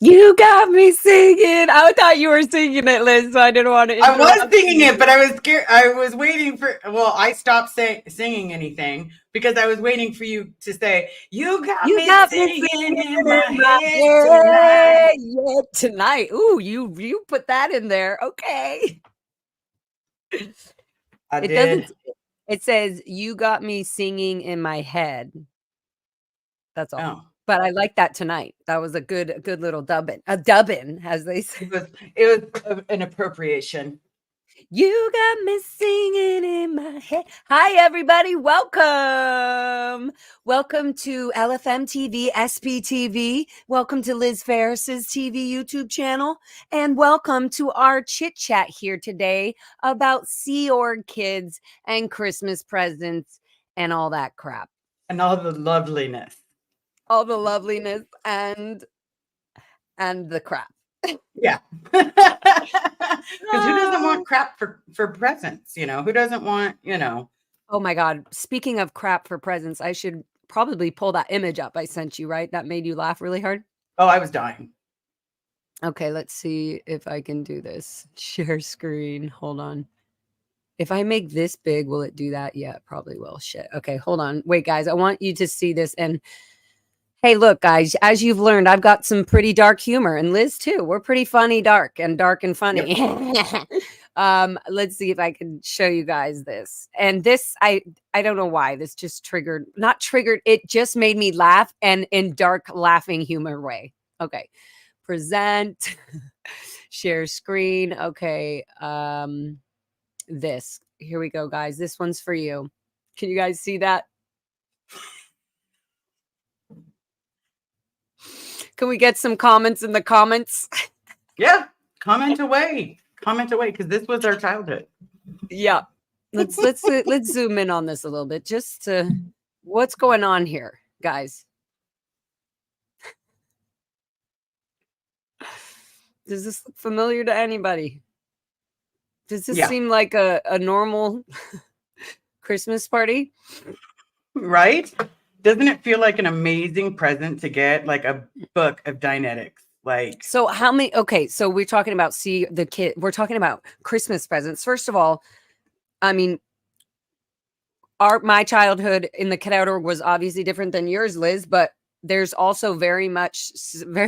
You got me singing. I thought you were singing it, Liz, so I didn't want to I interrupt. was singing it, but I was scared. I was waiting for. Well, I stopped singing anything because I was waiting for you to say, "You got You me got me singing singing in in my my head tonight." head. Yeah, tonight. Ooh, you put that in there. Okay. I It doesn't. did. It says you got me singing in my head. That's all. Oh, But I like that tonight. That was a good little dubbin. A dubbin, as they say. it was an appropriation. You got me singing in my head. Hi, everybody. Welcome. Welcome to LFM TV, SPTV. Welcome to Liz Ferris's TV YouTube channel. And welcome to our chit chat here today about Sea Org kids and Christmas presents and all that crap. And all the loveliness. All the loveliness and the crap. Yeah. Because who doesn't Oh. want crap for presents? Who doesn't want, Oh my God. Speaking of crap for presents, I should probably pull that image up I sent you, right? That made you laugh really hard. Oh, I was dying. Okay, let's see if I can do this. Share screen. Hold on. If I make this big, will it do that? Yeah, it probably will. Shit. Okay, hold on. Wait, guys, I want you to see this. And hey, look, guys, as you've learned, I've got some pretty dark humor, and Liz too. We're pretty funny, dark and funny. Yep. Let's see if I can show you guys this. And this, I don't know why this just triggered, not triggered. It just made me laugh, and in dark laughing humor way. Okay, present, share screen. Okay, this. Here we go, guys. This one's for you. Can you guys see that? Can we get some comments in the comments? Yeah. Comment away, because this was our childhood. Yeah. Let's zoom in on this a little bit, just to what's going on here, guys. Does this look familiar to anybody? Does this seem like a normal Christmas party? Right? Doesn't it feel like an amazing present to get, like a book of Dianetics? Like, so how many? Okay, so we're talking about we're talking about Christmas presents. First of all, I mean, my childhood in the Cadet Org was obviously different than yours, Liz, but there's also very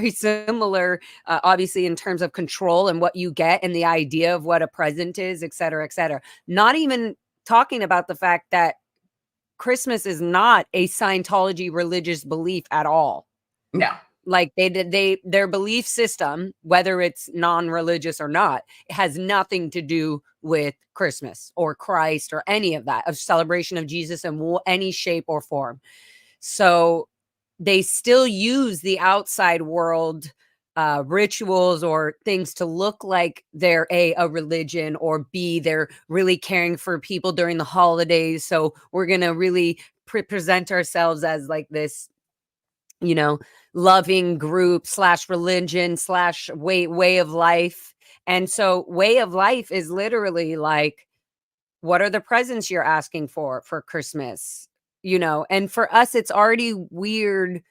similar, obviously, in terms of control and what you get and the idea of what a present is, et cetera, et cetera. Not even talking about the fact that Christmas is not a Scientology religious belief at all. no. Like their belief system, whether it's non-religious or not, it has nothing to do with Christmas or Christ or any of that, of celebration of Jesus in any shape or form. So they still use the outside world rituals or things to look like they're a religion, or B, they're really caring for people during the holidays. So we're going to really present ourselves as like this, loving group / religion / way of life. And so way of life is literally like, what are the presents you're asking for Christmas? And for us, it's already weird.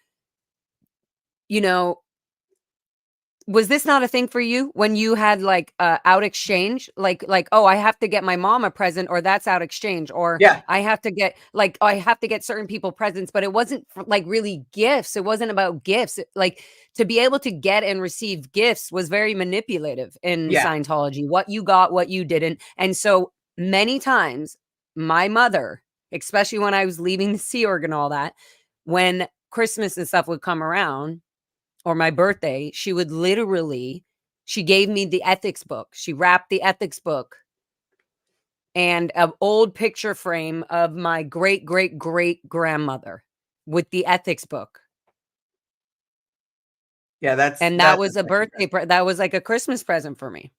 Was this not a thing for you when you had like out exchange? Like, oh, I have to get my mom a present, or that's out exchange, or Yeah. I have to get certain people presents, but it wasn't like really gifts. It wasn't about gifts. Like, to be able to get and receive gifts was very manipulative in Scientology. What you got, what you didn't. And so many times my mother, especially when I was leaving the Sea Org and all that, when Christmas and stuff would come around, or my birthday, she gave me the ethics book. She wrapped the ethics book and an old picture frame of my great grandmother with the ethics book. Yeah, that was a birthday. That was like a Christmas present for me.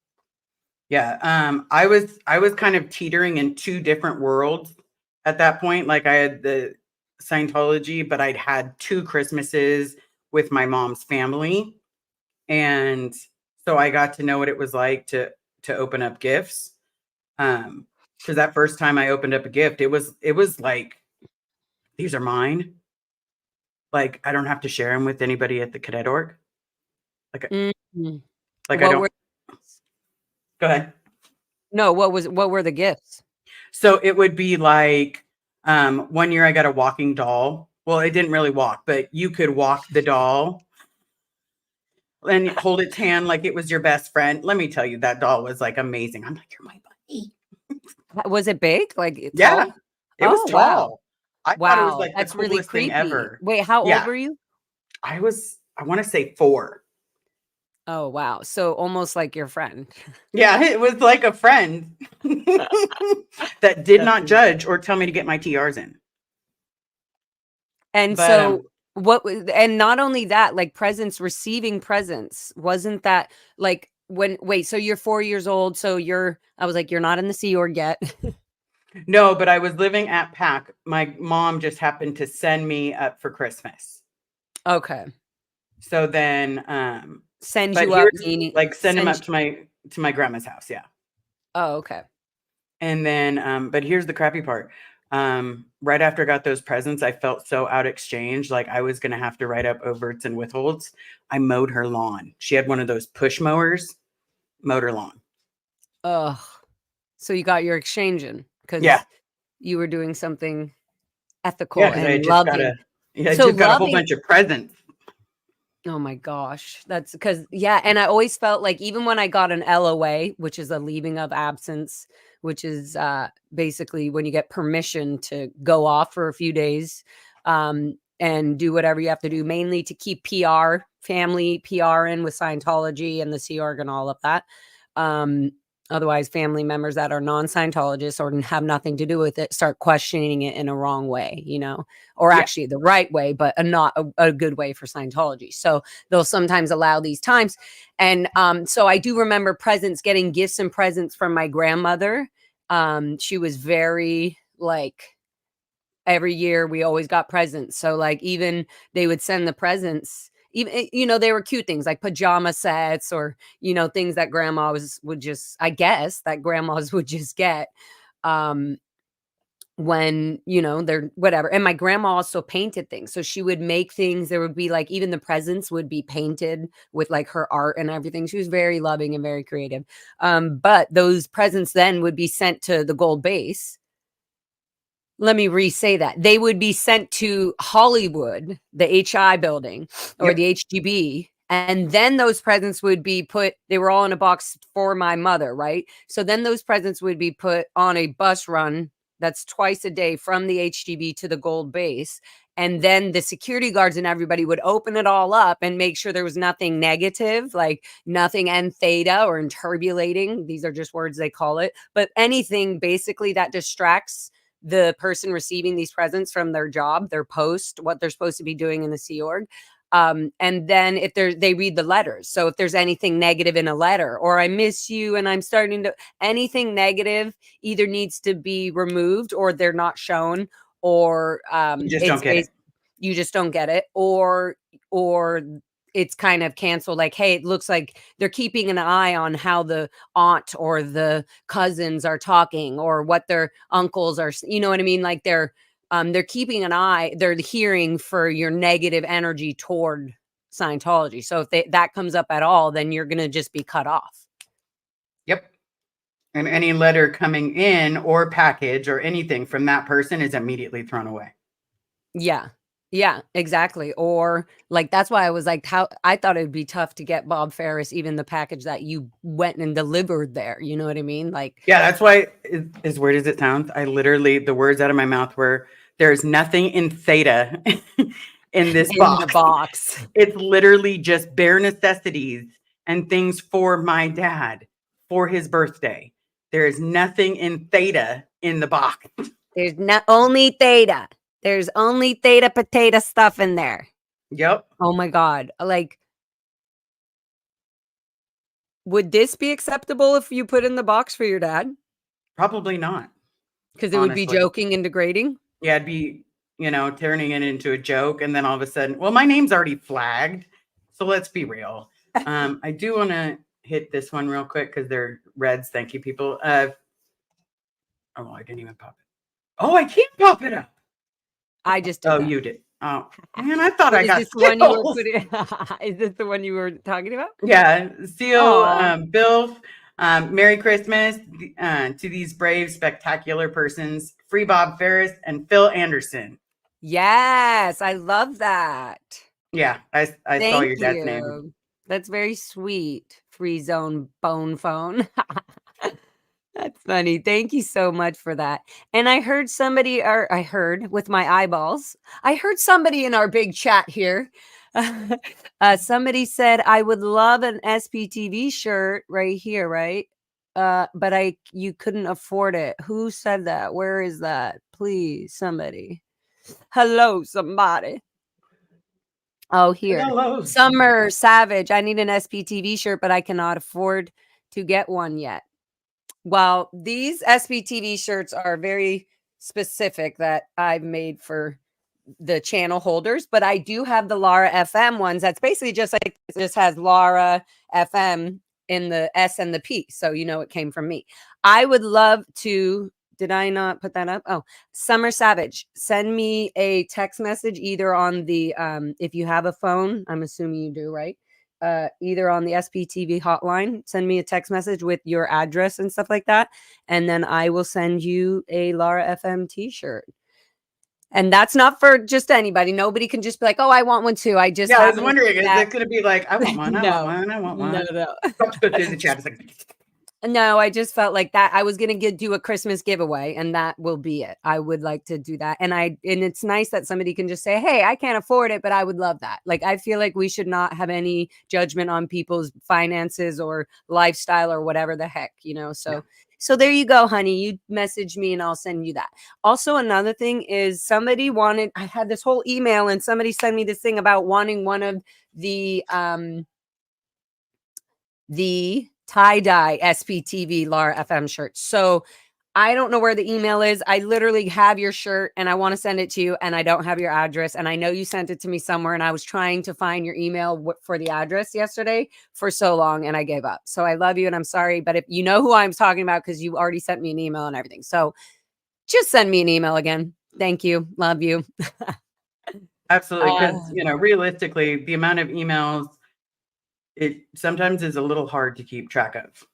Yeah. I was kind of teetering in two different worlds at that point. Like, I had the Scientology, but I'd had 2 Christmases with my mom's family. And so I got to know what it was like to open up gifts. Because that first time I opened up a gift, it was like, these are mine. Like, I don't have to share them with anybody at the Cadet Org. Like, Mm-hmm. like I don't. Go ahead. No, what were the gifts? So it would be like, 1 year I got a walking doll. Well, it didn't really walk, but you could walk the doll and hold its hand like it was your best friend. Let me tell you, that doll was like amazing. I'm like, you're my buddy. Was it big? Like Yeah, tall? it was Oh, wow. tall. I thought it was Wow. like the That's really coolest thing creepy. ever. Wait, how old Yeah, were you? I want to say 4. Oh, wow. So almost like your friend. Yeah, it was like a friend that did That's not judge or tell me to get my TRs in. And But so and not only that, like receiving presents, wasn't that like so you're 4 years old, so I was like, you're not in the Sea Org yet. no, but I was living at PAC. My mom just happened to send me up for Christmas. Okay. So then, Send but you up, here's meaning like send him up to my grandma's house. Yeah. Oh, okay. And then, but here's the crappy part. Right after I got those presents, I felt so out exchange, like I was going to have to write up overts and withholds. I mowed her lawn. She had one of those push mowers, mowed her lawn. Ugh. So you got your exchange in because Yeah. you were doing something ethical Yeah. Cause I and just loving. I just got a whole bunch of presents. Oh my gosh. That's because, yeah. And I always felt like even when I got an LOA, which is a leaving of absence, which is basically when you get permission to go off for a few days and do whatever you have to do, mainly to keep family PR in with Scientology and the Sea Org and all of that. Otherwise, family members that are non-Scientologists or have nothing to do with it start questioning it in a wrong way, or actually the right way, but not a good way for Scientology. So they'll sometimes allow these times. And so I do remember getting gifts and presents from my grandmother. She was very like, every year we always got presents. So like even they would send the presents, even they were cute things like pajama sets or things that grandmas would just get when they're whatever. And my grandma also painted things, so she would make things. There would be like even the presents would be painted with like her art and everything. She was very loving and very creative. But those presents then would be sent to the gold base. Let me re-say that. They would be sent to Hollywood, the HI building or the HGB. And then those presents would be they were all in a box for my mother, right? So then those presents would be put on a bus run that's twice a day from the HGB to the gold base. And then the security guards and everybody would open it all up and make sure there was nothing negative, like nothing N theta or interbulating. These are just words they call it. But anything basically that distracts the person receiving these presents from their job, their post, what they're supposed to be doing in the Sea Org. And then if they read the letters. So if there's anything negative in a letter, or I miss you and I'm starting to, anything negative either needs to be removed or they're not shown, or You just don't get it. You just don't get it, or it's kind of canceled. Like, hey, it looks like they're keeping an eye on how the aunt or the cousins are talking or what their uncles are, you know what I mean? Like they're keeping an eye, they're hearing for your negative energy toward Scientology. So if that comes up at all, then you're going to just be cut off. Yep. And any letter coming in or package or anything from that person is immediately thrown away. Yeah. Yeah, exactly. Or like, that's why I was like, how I thought it would be tough to get Bob Ferris, even the package that you went and delivered there. You know what I mean? Like, yeah, that's why, as weird as it sounds, I literally, the words out of my mouth were, there's nothing in theta in this box. The box. It's literally just bare necessities and things for my dad for his birthday. There is nothing in theta in the box. There's not only theta. There's only theta potato stuff in there. Yep. Oh my God. Like, would this be acceptable if you put in the box for your dad? Probably not. Because it would be joking and degrading? Yeah, it'd be, turning it into a joke. And then all of a sudden, well, my name's already flagged. So let's be real. I do want to hit this one real quick because they're reds. Thank you, people. Oh, I didn't even pop it. Oh, I can't pop it up. I just did that. You did. Oh man, I thought I Is got this the one you were skills. putting? Is this the one you were talking about? Yeah, Seal, Oh, Bill, Merry Christmas to these brave, spectacular persons, Free Bob Ferris and Phil Anderson. yes, I love that. Yeah, I saw Thank your dad's name. you. That's very sweet. Free zone bone phone. That's funny. Thank you so much for that. And I heard somebody, or I heard with my eyeballs, I heard somebody in our big chat here. Somebody said, I would love an SPTV shirt right here, right? But you couldn't afford it. Who said that? Where is that? Please, somebody. Hello, somebody. Oh, here. Hello. Summer Savage. I need an SPTV shirt, but I cannot afford to get one yet. Well, these SPTV shirts are very specific that I've made for the channel holders, but I do have the Lara FM ones. That's basically just like it just has Lara FM in the S and the P. So you know it came from me. I would love to. Did I not put that up? Oh, Summer Savage, send me a text message either on the if you have a phone, I'm assuming you do, right? Either on the SPTV hotline, send me a text message with your address and stuff like that. And then I will send you a Lara FM t-shirt. And that's not for just anybody. Nobody can just be like, oh, I want one too. I just Yeah, I was happen to wondering, is that. it going to be like, I want one, I want No, one, I want no, one? no. Let's go through the chat. It's like, No, I just felt like that I was going to do a Christmas giveaway and that will be it. I would like to do that. And it's nice that somebody can just say, hey, I can't afford it, but I would love that. Like, I feel like we should not have any judgment on people's finances or lifestyle or whatever the heck, you know? So there you go, honey. You message me and I'll send you that. Also, another thing is I had this whole email and somebody sent me this thing about wanting one of the tie-dye SPTV Lara FM shirt. So I don't know where the email is. I literally have your shirt and I want to send it to you and I don't have your address. And I know you sent it to me somewhere and I was trying to find your email for the address yesterday for so long and I gave up. So I love you and I'm sorry. But if you know who I'm talking about, because you already sent me an email and everything. So just send me an email again. Thank you. Love you. absolutely. Because, realistically, the amount of emails, it sometimes is a little hard to keep track of.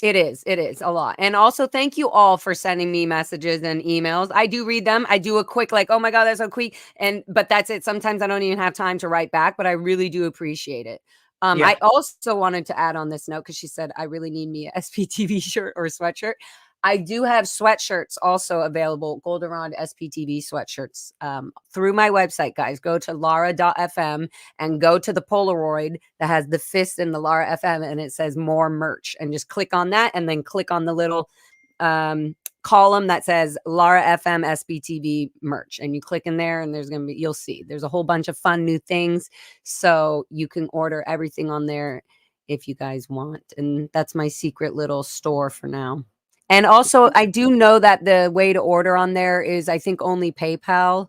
It is a lot. And also thank you all for sending me messages and emails. I do read them. I do a quick like, oh my God, that's so quick. But that's it. Sometimes I don't even have time to write back, but I really do appreciate it. Yeah. I also wanted to add on this note because she said I really need me a SPTV shirt or sweatshirt. I do have sweatshirts also available, Goldenrod SPTV sweatshirts through my website, guys. Go to lara.fm and go to the Polaroid that has the fist in the Lara FM and it says more merch. And just click on that and then click on the little column that says Lara FM SPTV merch. And you click in there and you'll see there's a whole bunch of fun new things. So you can order everything on there if you guys want. And that's my secret little store for now. And also, I do know that the way to order on there is, I think, only PayPal.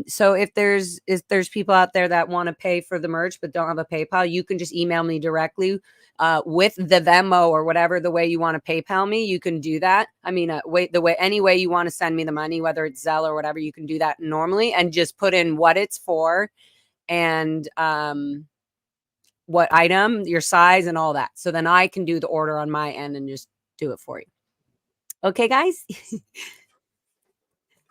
So if there's people out there that want to pay for the merch but don't have a PayPal, you can just email me directly with the Venmo or whatever the way you want to PayPal me. You can do that. I mean, any way you want to send me the money, whether it's Zelle or whatever, you can do that normally and just put in what it's for and what item, your size, and all that. So then I can do the order on my end and just do it for you. Okay, guys.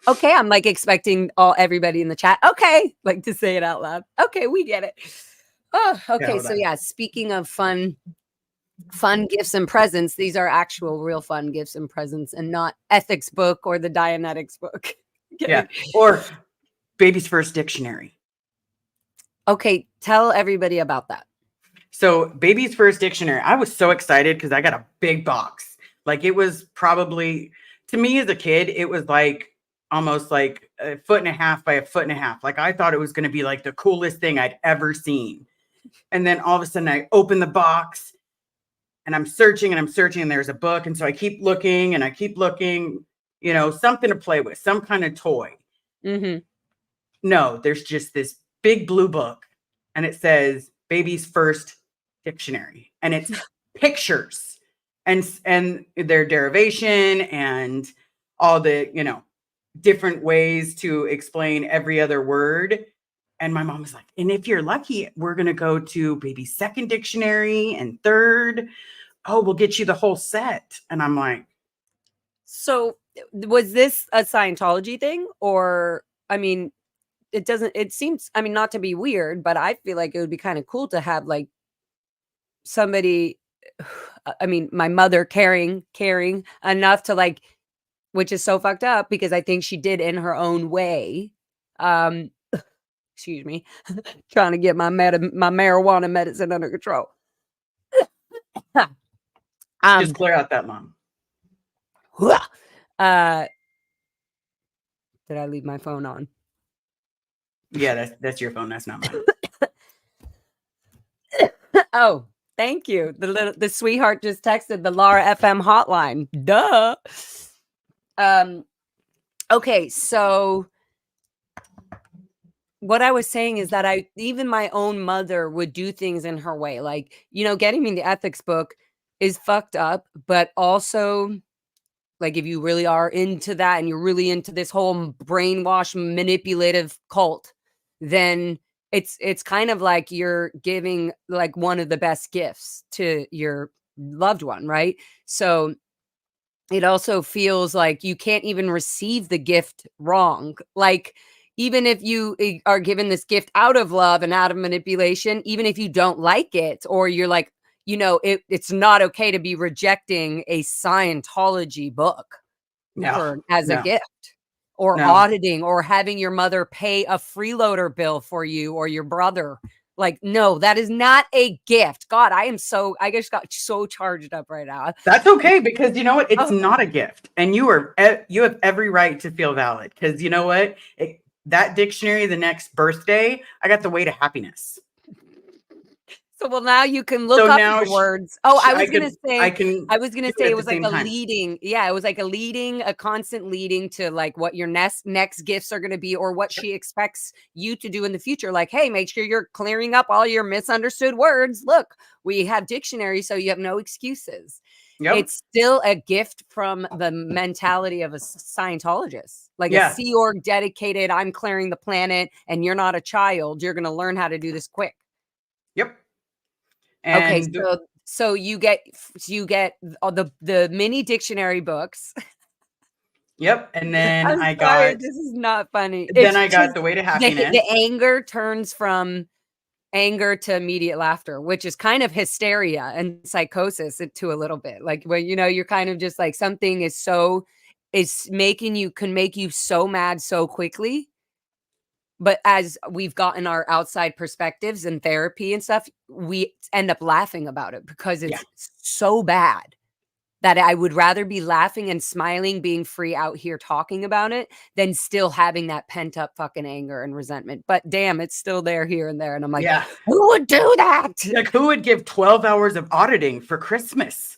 Okay, I'm like expecting everybody in the chat. Okay, like to say it out loud. Okay, we get it. Oh, okay. So yeah, speaking of fun gifts and presents, these are actual real fun gifts and presents and not ethics book or the Dianetics book. Okay. Yeah, or Baby's First Dictionary. Okay, tell everybody about that. So Baby's First Dictionary, I was so excited because I got a big box. Like it was probably, to me as a kid, it was like almost like 1.5 feet by 1.5 feet. Like I thought it was going to be like the coolest thing I'd ever seen. And then all of a sudden I open the box and I'm searching and there's a book. And so I keep looking, something to play with, some kind of toy. Mm-hmm. No, there's just this big blue book and it says Baby's First Dictionary and it's pictures and their derivation and all the, different ways to explain every other word. And my mom was like, and if you're lucky, we're going to go to maybe second dictionary and third. Oh, we'll get you the whole set. And I'm like, so was this a Scientology thing? Or, I mean, it seems, I mean, not to be weird, but I feel like it would be kind of cool to have like somebody, I mean, my mother caring enough to like, which is so fucked up because I think she did in her own way. Excuse me, trying to get my marijuana medicine under control. just clear out that lung. Did I leave my phone on? Yeah, that's your phone. That's not mine. Oh, thank you. The sweetheart just texted the Laura FM hotline. Duh. Okay, so what I was saying is that even my own mother would do things in her way. Like, getting me the ethics book is fucked up, but also like if you really are into that and you're really into this whole brainwash manipulative cult, then it's kind of like you're giving like one of the best gifts to your loved one, right? So it also feels like you can't even receive the gift wrong. Like, even if you are given this gift out of love and out of manipulation, even if you don't like it, or you're like, it's not okay to be rejecting a Scientology book as a gift, or auditing, or having your mother pay a freeloader bill for you or your brother. Like, no, that is not a gift. God, I just got so charged up right now. That's okay, because you know what? It's not a gift. And you have every right to feel valid, because you know what? That dictionary, the next birthday, I got the way to happiness. So, well, now you can look up the words. Oh, I was going to say it was like it was like a constant leading to like what your next gifts are going to be, or what she expects you to do in the future. Like, hey, make sure you're clearing up all your misunderstood words. Look, we have dictionaries, so you have no excuses. Yep. It's still a gift from the mentality of a Scientologist, like a Sea Org dedicated, I'm clearing the planet and you're not a child. You're going to learn how to do this quick. Yep. And okay, so you get all the mini dictionary books. Yep. And then this is not funny. Then I got the way to happiness. The anger turns from anger to immediate laughter, which is kind of hysteria and psychosis to a little bit. Like when you're kind of just like something can make you so mad so quickly. But as we've gotten our outside perspectives and therapy and stuff, we end up laughing about it because it's so bad that I would rather be laughing and smiling, being free out here talking about it, than still having that pent up fucking anger and resentment. But damn, it's still there here and there. And I'm like, who would do that? Like, who would give 12 hours of auditing for Christmas?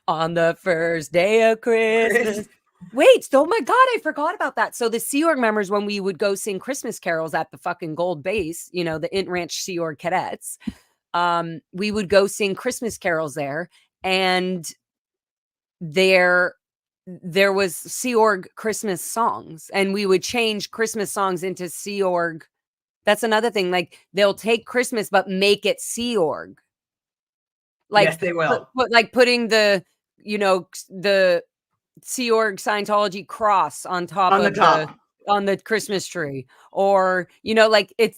On the first day of Christmas. Wait, oh my God, I forgot about that. So the Sea Org members, when we would go sing Christmas carols at the fucking Gold Base, the Int Ranch Sea Org cadets, we would go sing Christmas carols there. And there was Sea Org Christmas songs, and we would change Christmas songs into Sea Org. That's another thing. Like, they'll take Christmas, but make it Sea Org. Like, yes, they will. Like putting the Sea Org Scientology cross on top on the Christmas tree, or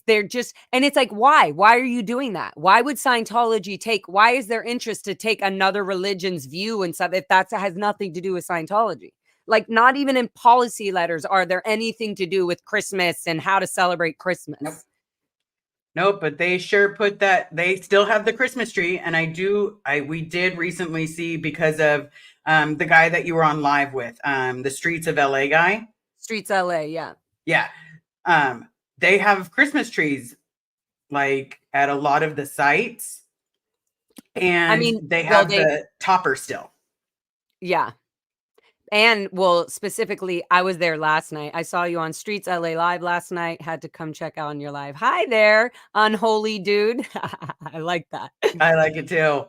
they're just, and it's like, why are you doing that? Why would Scientology why is their interest to take another religion's view and stuff if that has nothing to do with Scientology? Like, not even in policy letters are there anything to do with Christmas and how to celebrate Christmas. Nope, but they sure put that. They still have the Christmas tree, and we did recently see, because of the guy that you were on live with, the Streets of LA guy. Streets LA, yeah. Yeah. They have Christmas trees like at a lot of the sites. And they have the topper still. Yeah. And specifically, I was there last night. I saw you on Streets LA Live last night. Had to come check out on your live. Hi there, unholy dude. I like that. I like it too.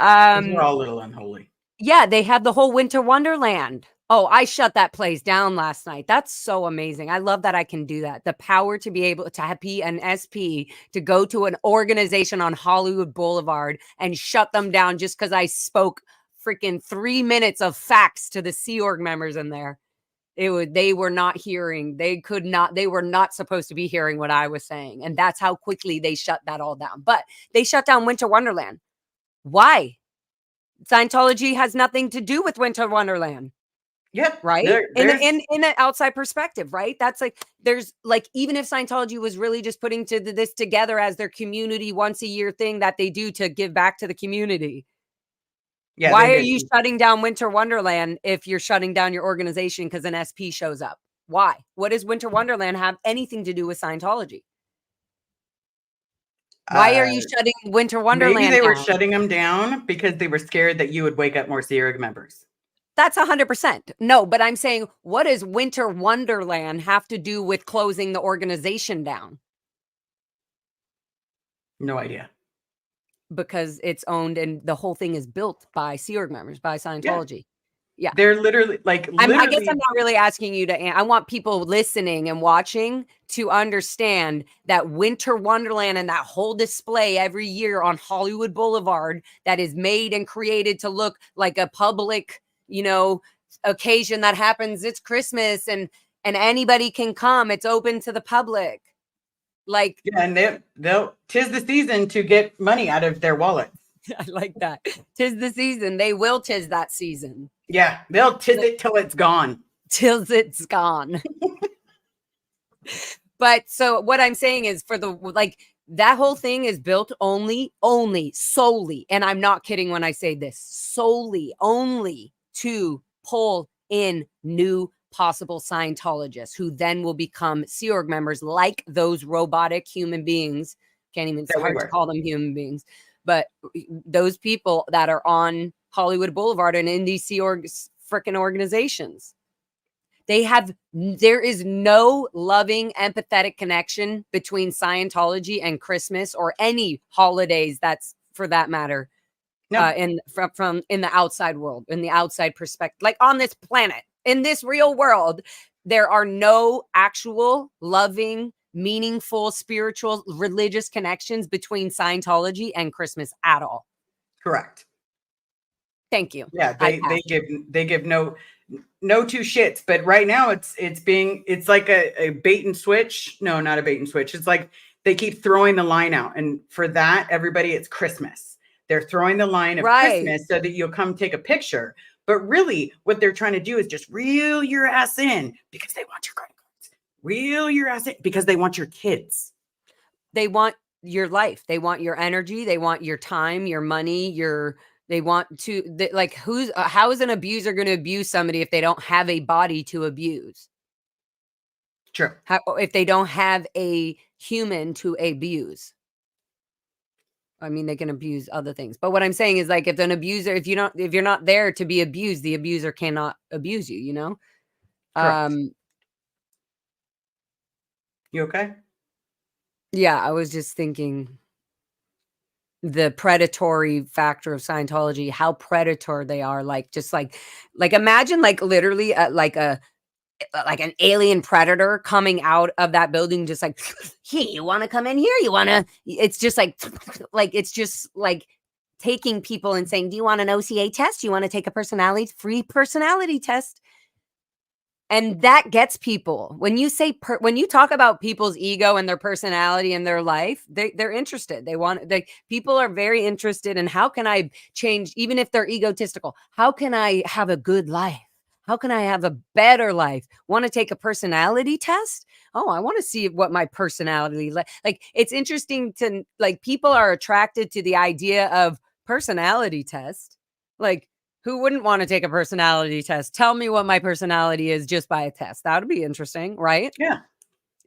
We're all a little unholy. Yeah, they have the whole Winter Wonderland. Oh, I shut that place down last night. That's so amazing. I love that I can do that. The power to be able to be an SP, to go to an organization on Hollywood Boulevard and shut them down just because I spoke freaking 3 minutes of facts to the Sea Org members in there. They were not hearing. They were not supposed to be hearing what I was saying. And that's how quickly they shut that all down. But they shut down Winter Wonderland. Why? Scientology has nothing to do with Winter Wonderland. Yep. Right? In an outside perspective, right? That's like, there's like, even if Scientology was really just putting this together as their community once a year thing that they do to give back to the community. Yeah, why are you shutting down Winter Wonderland if you're shutting down your organization because an SP shows up? Why? What does Winter Wonderland have anything to do with Scientology? Why are you shutting Winter Wonderland down? Maybe they were shutting them down because they were scared that you would wake up more Sea Org members. That's 100%. No, but I'm saying, what does Winter Wonderland have to do with closing the organization down? No idea. Because it's owned and the whole thing is built by Sea Org members, by Scientology. Yeah. They're literally like, I guess I'm not really asking you to, I want people listening and watching to understand that Winter Wonderland and that whole display every year on Hollywood Boulevard that is made and created to look like a public, occasion that happens. It's Christmas and anybody can come. It's open to the public. Like, yeah, and they'll 'tis the season to get money out of their wallets. I like that. 'Tis the season. They will 'tis that season. Yeah, they'll 'tis it till it's gone. Till it's gone. But so what I'm saying is, for the that whole thing is built solely, and I'm not kidding when I say this, solely only to pull in new possible Scientologists who then will become Sea Org members, like those robotic human beings. Can't even, it's hard to call them human beings, but those people that are on Hollywood Boulevard and in these Sea Org freaking organizations. There is no loving, empathetic connection between Scientology and Christmas or any holidays, that's for that matter. No. From in the outside world, in the outside perspective, like on this planet, in this real world, there are no actual loving, meaningful, spiritual, religious connections between Scientology and Christmas at all. Correct. Thank you. Yeah, they give no two shits. But right now it's like a bait and switch. No, not a bait and switch. It's like they keep throwing the line out, and for that, everybody, it's Christmas. They're throwing the line of Christmas so that you'll come take a picture. But really, what they're trying to do is just reel your ass in because they want your credit cards. Reel your ass in because they want your kids. They want your life. They want your energy. They want your time, your money, they want to, how is an abuser going to abuse somebody if they don't have a body to abuse? True. If they don't have a human to abuse? I mean, they can abuse other things. But what I'm saying is, like, if an abuser, if you're not there to be abused, the abuser cannot abuse you, Correct. You okay? Yeah, I was just thinking the predatory factor of Scientology, how predatory they are. Like, just like imagine literally like an alien predator coming out of that building, just like, hey, you want to come in here? It's just it's just like taking people and saying, do you want an OCA test? Do you want to take a free personality test? And that gets people. When you say, when you talk about people's ego and their personality and their life, they're interested. People are very interested in, how can I change, even if they're egotistical? How can I have a good life? How can I have a better life? Want to take a personality test? Oh, I want to see what my personality like. It's interesting to, people are attracted to the idea of personality test. Like, who wouldn't want to take a personality test? Tell me what my personality is just by a test. That would be interesting, right? Yeah.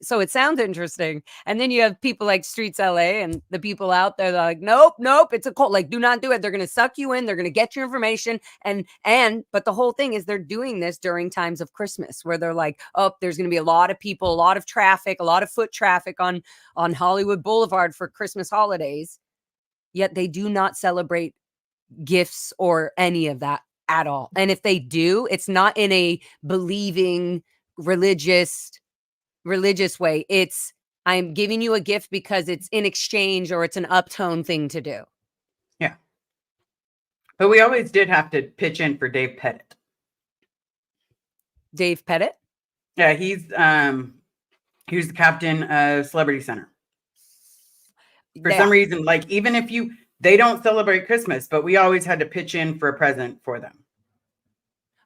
So it sounds interesting. And then you have people like Streets LA and the people out there that are like, nope, it's a cult. Like, do not do it. They're going to suck you in. They're going to get your information. But the whole thing is, they're doing this during times of Christmas, where they're like, oh, there's going to be a lot of people, a lot of traffic, a lot of foot traffic on Hollywood Boulevard for Christmas holidays. Yet they do not celebrate gifts or any of that at all. And if they do, it's not in a believing religious way. It's, I'm giving you a gift because it's in exchange, or it's an uptone thing to do. Yeah. But we always did have to pitch in for Dave Pettit. Dave Pettit? Yeah, he's the captain of Celebrity Center. For some reason, like, even if they don't celebrate Christmas, but we always had to pitch in for a present for them.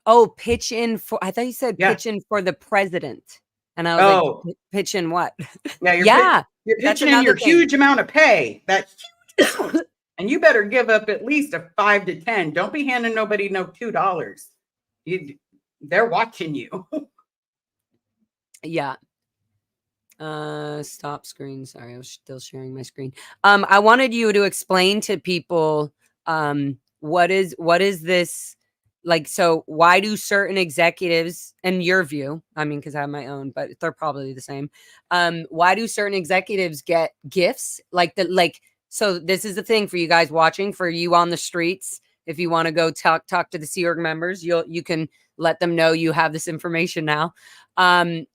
Oh, pitch in for, I thought you said pitch in for the president. And I was like, pitch in what? Yeah, you're pitching in your huge amount of pay. That's huge. And you better give up at least a 5 to 10. Don't be handing nobody no $2. They're watching you. Yeah. Stop screen. Sorry, I was still sharing my screen. I wanted you to explain to people what is this like. So why do certain executives, in your view, I mean, because I have my own, but they're probably the same. Why do certain executives get gifts so this is the thing for you guys watching, for you on the streets. If you want to go talk to the Sea Org members, you can let them know you have this information now.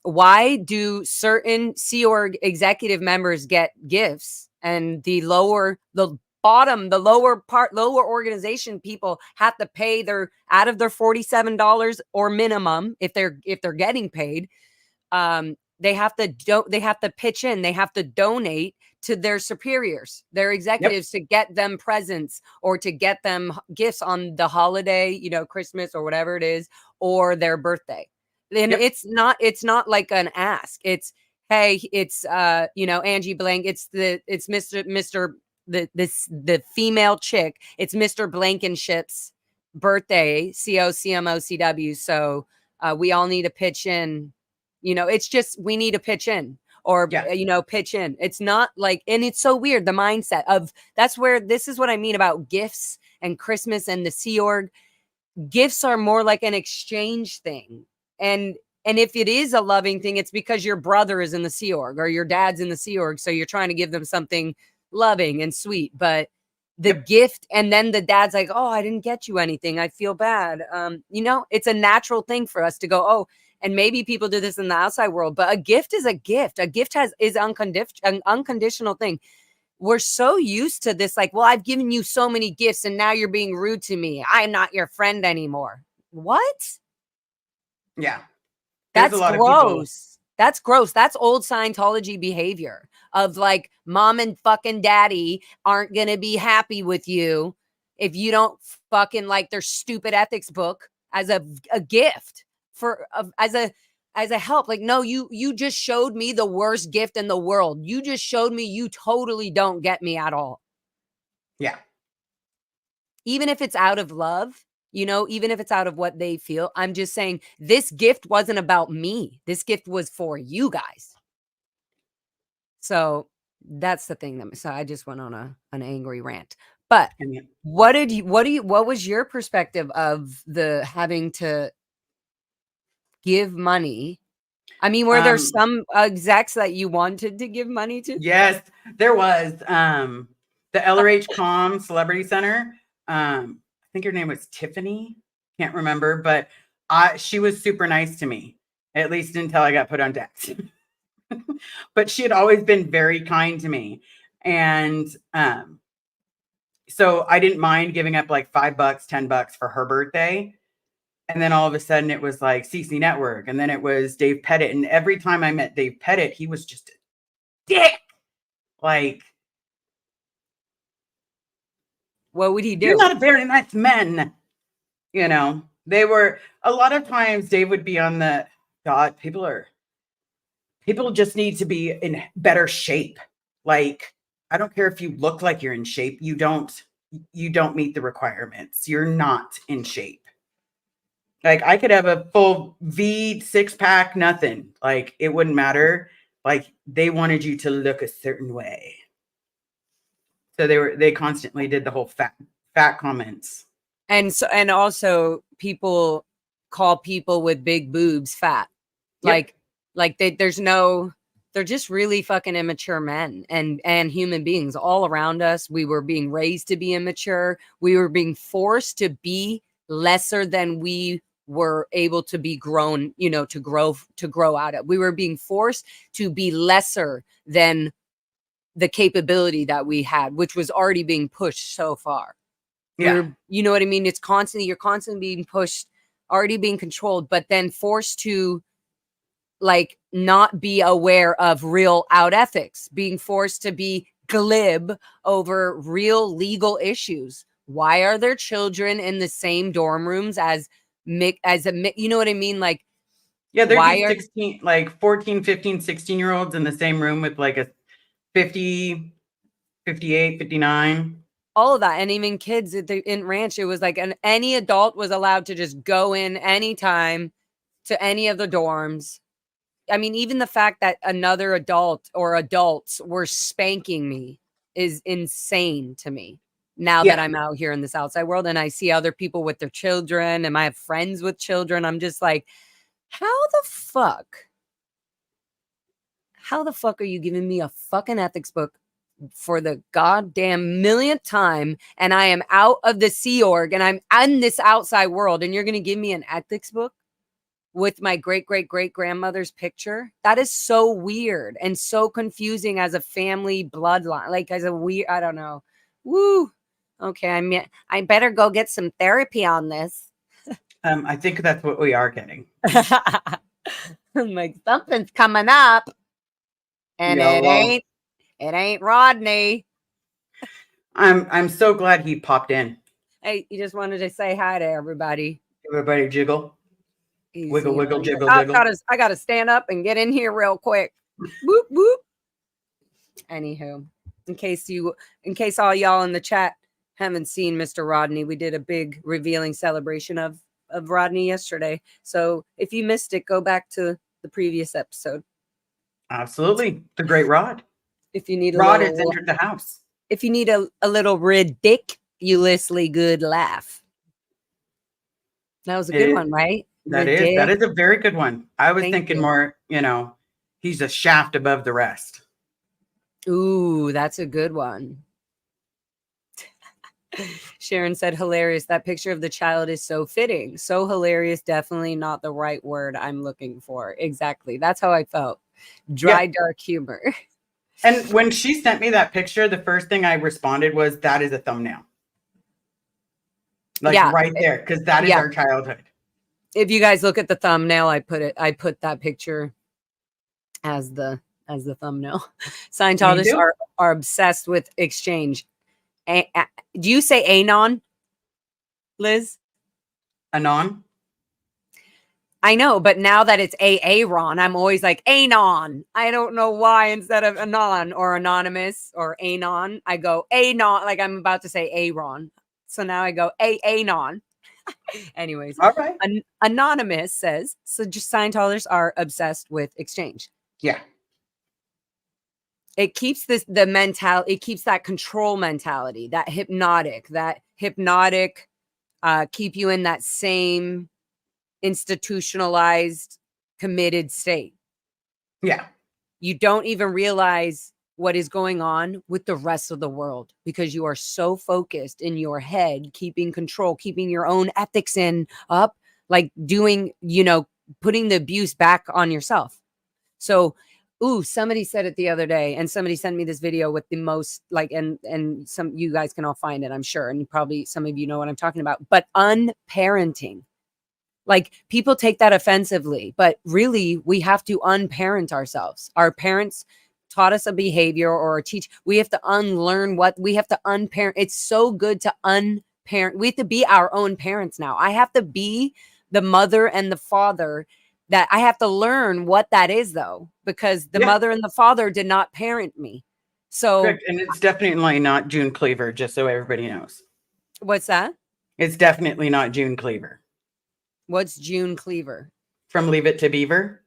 Why do certain Sea Org executive members get gifts, and the lower organization people have to pay out of their $47 or minimum if they're getting paid? They have to pitch in. They have to donate to their superiors, their executives, to get them presents or to get them gifts on the holiday, Christmas or whatever it is, or their birthday. And it's not like an ask. It's, hey, it's Angie Blank. It's Mr. the female chick. It's Mr. Blankenship's birthday, COCMOCW. So we all need to pitch in. It's just, we need to pitch in. Or, pitch in. It's not like, and it's so weird, the mindset of, this is what I mean about gifts and Christmas and the Sea Org. Gifts are more like an exchange thing. And if it is a loving thing, it's because your brother is in the Sea Org or your dad's in the Sea Org. So you're trying to give them something loving and sweet. But the gift, and then the dad's like, oh, I didn't get you anything. I feel bad. It's a natural thing for us to go, oh, and maybe people do this in the outside world, but a gift is a gift. A gift is an unconditional thing. We're so used to this, like, well, I've given you so many gifts and now you're being rude to me. I'm not your friend anymore. What? Yeah. That's gross. That's gross. That's old Scientology behavior of like, mom and fucking daddy aren't going to be happy with you if you don't fucking like their stupid ethics book as a gift. As a help. Like, no, you just showed me the worst gift in the world. You just showed me you totally don't get me at all. Yeah. Even if it's out of love, even if it's out of what they feel, I'm just saying this gift wasn't about me. This gift was for you guys. So that's the thing so I just went on an angry rant. But what was your perspective of the having to give money? I mean, were there some execs that you wanted to give money to? Yes, there was. The LRH Celebrity Center. I think her name was Tiffany. Can't remember, but she was super nice to me, at least until I got put on decks. But she had always been very kind to me. And so I didn't mind giving up like $5, $10 for her birthday. And then all of a sudden it was like CC Network. And then it was Dave Pettit. And every time I met Dave Pettit, he was just a dick. Like, what would he do? You're not a very nice man. They were, a lot of times Dave would be on the, God, people just need to be in better shape. Like, I don't care if you look like you're in shape. You don't meet the requirements. You're not in shape. Like, I could have a full V 6-pack, nothing. Like, it wouldn't matter. Like, they wanted you to look a certain way. So they constantly did the whole fat comments. And also people call people with big boobs fat. Yep. They're just really fucking immature men and human beings all around us. We were being raised to be immature. We were being forced to be lesser than we were able to be grown, you know, to grow out of. We were being forced to be lesser than the capability that we had, which was already being pushed so far. You know what I mean? It's constantly, you're constantly being pushed, already being controlled, but then forced to like not be aware of real out ethics, being forced to be glib over real legal issues. Why are there children in the same dorm rooms as you know what I mean? Like, yeah, there's 16, like 14, 15, 16-year-olds in the same room with like a 50, 58, 59. All of that. And even kids in ranch, it was like any adult was allowed to just go in anytime to any of the dorms. I mean, even the fact that another adult or adults were spanking me is insane to me. Now that I'm out here in this outside world and I see other people with their children and I have friends with children, I'm just like, how the fuck are you giving me a fucking ethics book for the goddamn millionth time, and I am out of the Sea Org and I'm in this outside world, and you're going to give me an ethics book with my great-great-great-grandmother's picture? That is so weird and so confusing as a family bloodline. Like, as a weird, I don't know. Woo. Okay, I better go get some therapy on this. I think that's what we are getting. I'm like, something's coming up, and it ain't Rodney. I'm so glad he popped in. Hey, he just wanted to say hi to everybody. Everybody jiggle. Wiggle, wiggle, jiggle, jiggle. I gotta stand up and get in here real quick. Whoop, whoop. Anywho, in case all y'all in the chat haven't seen Mr. Rodney, we did a big revealing celebration of Rodney yesterday. So if you missed it, go back to the previous episode. Absolutely. The great Rod. If you need Rod has entered the house. If you need a little ridiculously good laugh. That was a good one, right? That is a very good one. I was thinking more, you know, he's a shaft above the rest. Ooh, that's a good one. Sharon said, hilarious. That picture of the child is so fitting. So hilarious. Definitely not the right word I'm looking for. Exactly. That's how I felt. Dry, dark humor. And when she sent me that picture, the first thing I responded was, that is a thumbnail. Like right there. Because that is our childhood. If you guys look at the thumbnail, I put that picture as the thumbnail. Scientologists are obsessed with exchange. Do you say anon, Liz? Anon? I know, but now that it's Aaron, I'm always like anon. I don't know why instead of anon or anonymous or anon, I go anon, like I'm about to say Aaron. So now I go anon. Anyways, all right. Anonymous says, so just Scientologists are obsessed with exchange. Yeah. It keeps the mentality, it keeps that control mentality, that hypnotic, keep you in that same institutionalized, committed state. Yeah. You don't even realize what is going on with the rest of the world because you are so focused in your head, keeping control, keeping your own ethics up, like doing, you know, putting the abuse back on yourself. So, somebody said it the other day, and somebody sent me this video with the most like, and some, you guys can all find it, I'm sure. And probably some of you know what I'm talking about, but unparenting. Like, people take that offensively, but really we have to unparent ourselves. Our parents taught us a behavior or we have to unlearn we have to unparent. It's so good to unparent. We have to be our own parents now. I have to be the mother and the father. That I have to learn what that is, though, because the mother and the father did not parent me. So, correct. And it's definitely not June Cleaver, just so everybody knows. What's that? It's definitely not June Cleaver. What's June Cleaver? From Leave It to Beaver.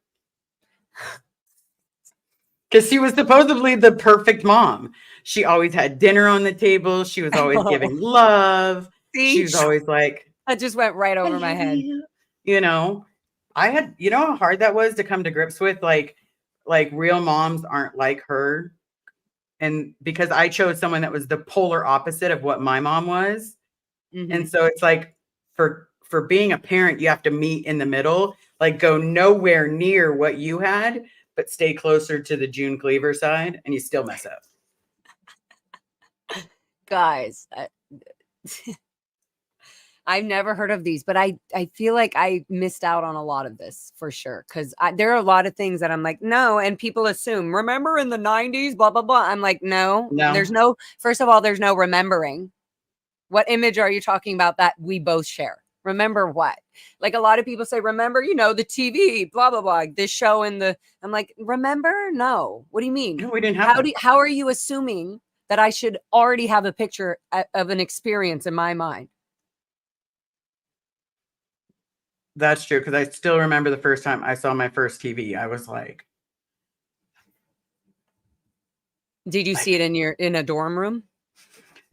Because she was supposedly the perfect mom. She always had dinner on the table. She was always giving love. See? She was always like, that just went right over my head. You know, you know how hard that was to come to grips with? Like real moms aren't like her. And because I chose someone that was the polar opposite of what my mom was. Mm-hmm. And so it's like, for for being a parent, you have to meet in the middle, like go nowhere near what you had, but stay closer to the June Cleaver side, and you still mess up. Guys, I've never heard of these, but I feel like I missed out on a lot of this for sure. Because there are a lot of things that I'm like, no. And people assume, remember in the 90s, blah, blah, blah. I'm like, no, there's no, first of all, there's no remembering. What image are you talking about that we both share? Remember what? Like a lot of people say, remember, you know, the TV, blah, blah, blah, this show and I'm like, remember? No. What do you mean? No, we didn't have how are you assuming that I should already have a picture of an experience in my mind? That's true, because I still remember the first time I saw my first TV. I was like, did you see it in a dorm room?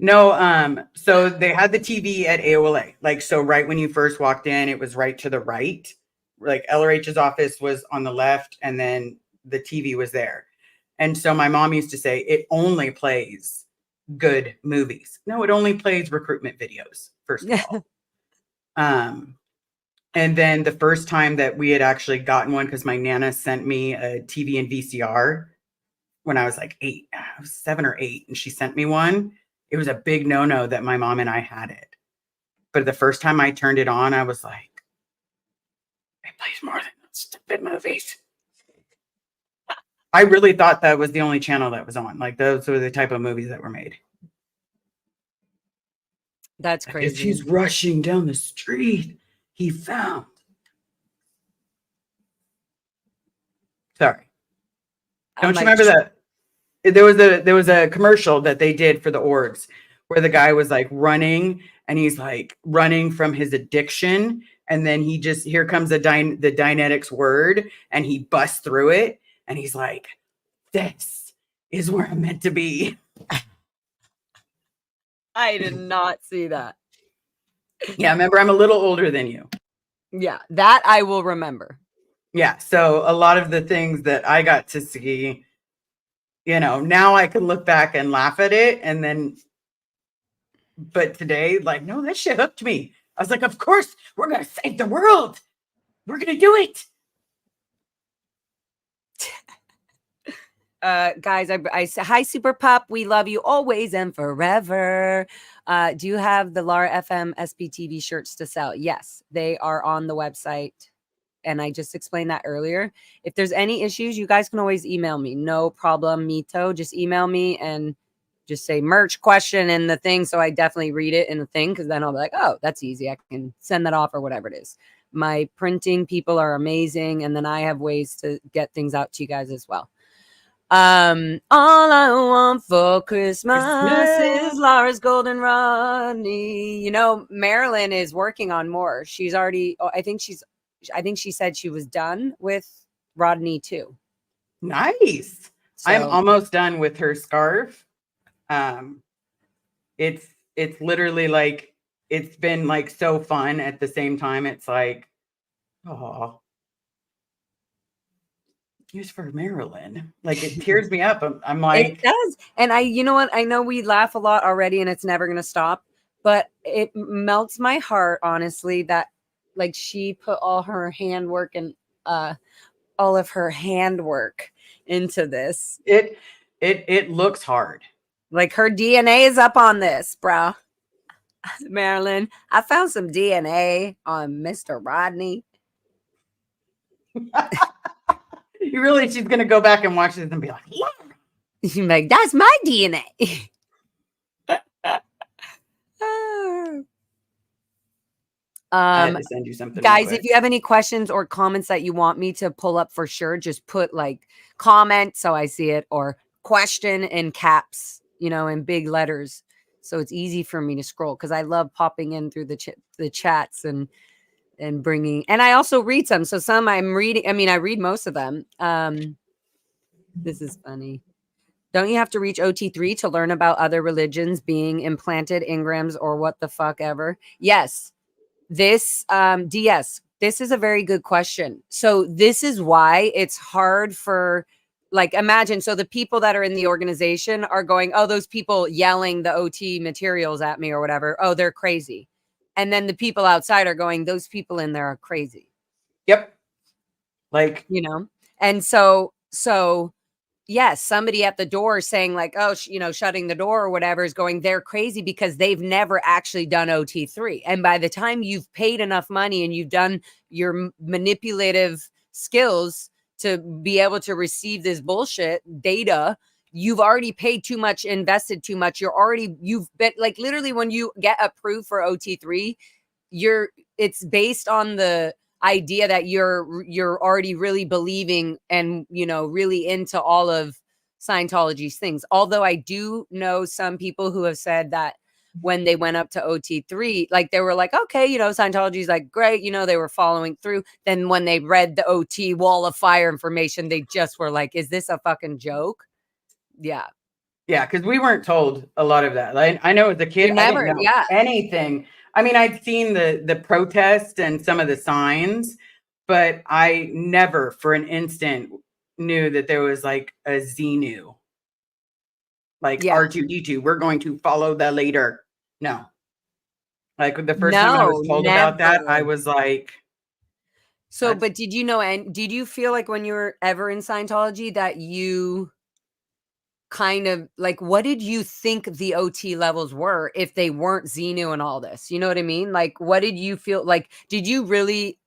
No, so they had the TV at AOLA. Like, so right when you first walked in, it was right to the right. Like LRH's office was on the left, and then the TV was there. And so my mom used to say, it only plays good movies. No, it only plays recruitment videos, first of all. And then the first time that we had actually gotten one, because my Nana sent me a TV and VCR when I was like 8, I was 7 or 8, and she sent me one. It was a big no-no that my mom and I had it. But the first time I turned it on, I was like, it plays more than stupid movies. I really thought that was the only channel that was on. Like, those were the type of movies that were made. That's crazy. As he's rushing down the street, he found. Sorry. Don't you remember that? There was a commercial that they did for the orgs where the guy was like running, and he's like running from his addiction, and then he just, here comes the Dynetics word, and he busts through it, and he's like, this is where I'm meant to be. I did not see that. Yeah, remember, I'm a little older than you. Yeah, that I will remember. Yeah, so a lot of the things that I got to see, you know, now I can look back and laugh at it, and then, but today, like, no, that shit hooked me. I was like, of course, we're going to save the world. We're going to do it. Guys, I say, hi, Super Pup. We love you always and forever. Do you have the LFM SPTV shirts to sell? Yes, they are on the website. And I just explained that earlier. If there's any issues, you guys can always email me. No problem, Mito. Just email me and just say merch question in the thing. So I definitely read it in the thing, because then I'll be like, oh, that's easy. I can send that off or whatever it is. My printing people are amazing. And then I have ways to get things out to you guys as well. All I want for Christmas is Laura's Golden Rodney. You know, Marilyn is working on more. She's already, I think she said she was done with Rodney too. Nice. So, I'm almost done with her scarf. It's literally like, it's been like so fun at the same time. It's like, oh, used for Marilyn. Like, it tears me up. I'm like, it does. And you know what? I know we laugh a lot already, and it's never going to stop, but it melts my heart, honestly, that like she put all her handwork and all of her handwork into this. It looks hard. Like her DNA is up on this, bro. Marilyn, I found some DNA on Mr. Rodney. She's gonna go back and watch this and be like, yeah. She's like, that's my DNA. I had to send you something, guys. If you have any questions or comments that you want me to pull up for sure, just put like comment so I see it, or question in caps, you know, in big letters, so it's easy for me to scroll, because I love popping in through the chats and bringing, and I also read some. So some I'm reading. I mean, I read most of them. This is funny. Don't you have to reach OT3 to learn about other religions being implanted engrams or what the fuck ever? Yes. This, DS, this is a very good question. So this is why it's hard for, like, imagine, so the people that are in the organization are going, oh, those people yelling the OT materials at me or whatever, oh, they're crazy. And then the people outside are going, those people in there are crazy. Yep. Like, you know? And so yes, somebody at the door saying like, oh, shutting the door or whatever is going, they're crazy because they've never actually done OT3. And by the time you've paid enough money and you've done your manipulative skills to be able to receive this bullshit data, you've already paid too much, invested too much. You've been like, literally when you get approved for OT3, it's based on the idea that you're already really believing and really into all of Scientology's things. Although I do know some people who have said that when they went up to OT3, like they were like, okay, Scientology's like great, they were following through. Then when they read the OT wall of fire information, they just were like, is this a fucking joke? Yeah, because we weren't told a lot of that. Like, I know as a kid, I didn't know anything. I mean, I'd seen the protest and some of the signs, but I never for an instant knew that there was like a Xenu. Like R2D2, we're going to follow the leader. No. Like the first time I was told about that, I was like. So, but did you know, and did you feel like when you were ever in Scientology that you kind of like, what did you think the OT levels were if they weren't Xenu and all this? You know what I mean? Like, what did you feel like? Did you really?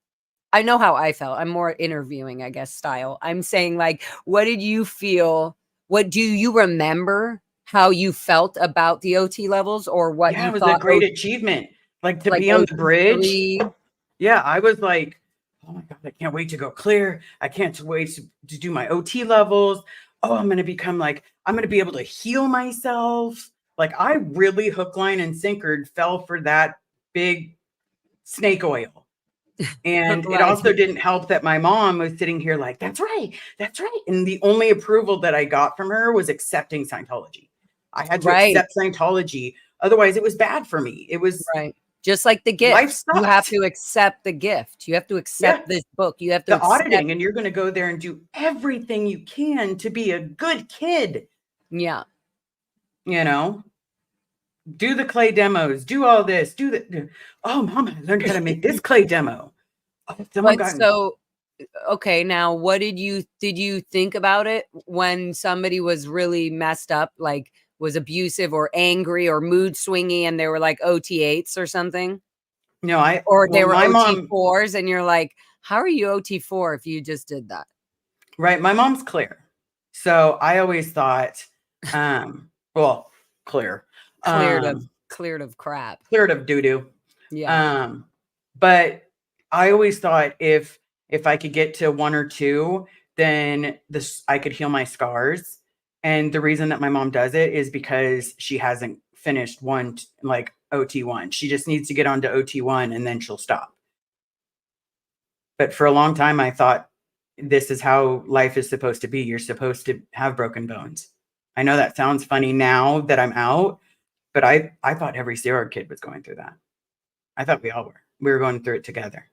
I know how I felt. I'm more interviewing, I guess, style. I'm saying like, what did you feel? What do you remember how you felt about the OT levels or what you thought? It was a great achievement. Like to be on the bridge. Yeah, I was like, oh my God, I can't wait to go clear. I can't wait to do my OT levels. Oh, I'm going to become like, I'm going to be able to heal myself. Like I really hook, line, and sinker fell for that big snake oil. And it also didn't help that my mom was sitting here like, that's right. That's right. And the only approval that I got from her was accepting Scientology. I had to accept Scientology. Otherwise, it was bad for me. It was just like the gift. You have to accept the gift. You have to accept this book. You have to accept auditing, and you're going to go there and do everything you can to be a good kid. Yeah. Do the clay demos, do all this, oh, Mom, I learned how to make this clay demo. Okay, now what did you think about it when somebody was really messed up, like was abusive or angry or mood swingy and they were like OT8s or something? No, they were OT4s and you're like, how are you OT4 if you just did that? Right. My mom's clear. So I always thought, clear. Cleared of crap. Cleared of doo-doo. Yeah. But I always thought if I could get to 1 or 2, then I could heal my scars. And the reason that my mom does it is because she hasn't finished OT1. She just needs to get onto OT1 and then she'll stop. But for a long time, I thought this is how life is supposed to be. You're supposed to have broken bones. I know that sounds funny now that I'm out, but I thought every serial kid was going through that. I thought we all were. We were going through it together.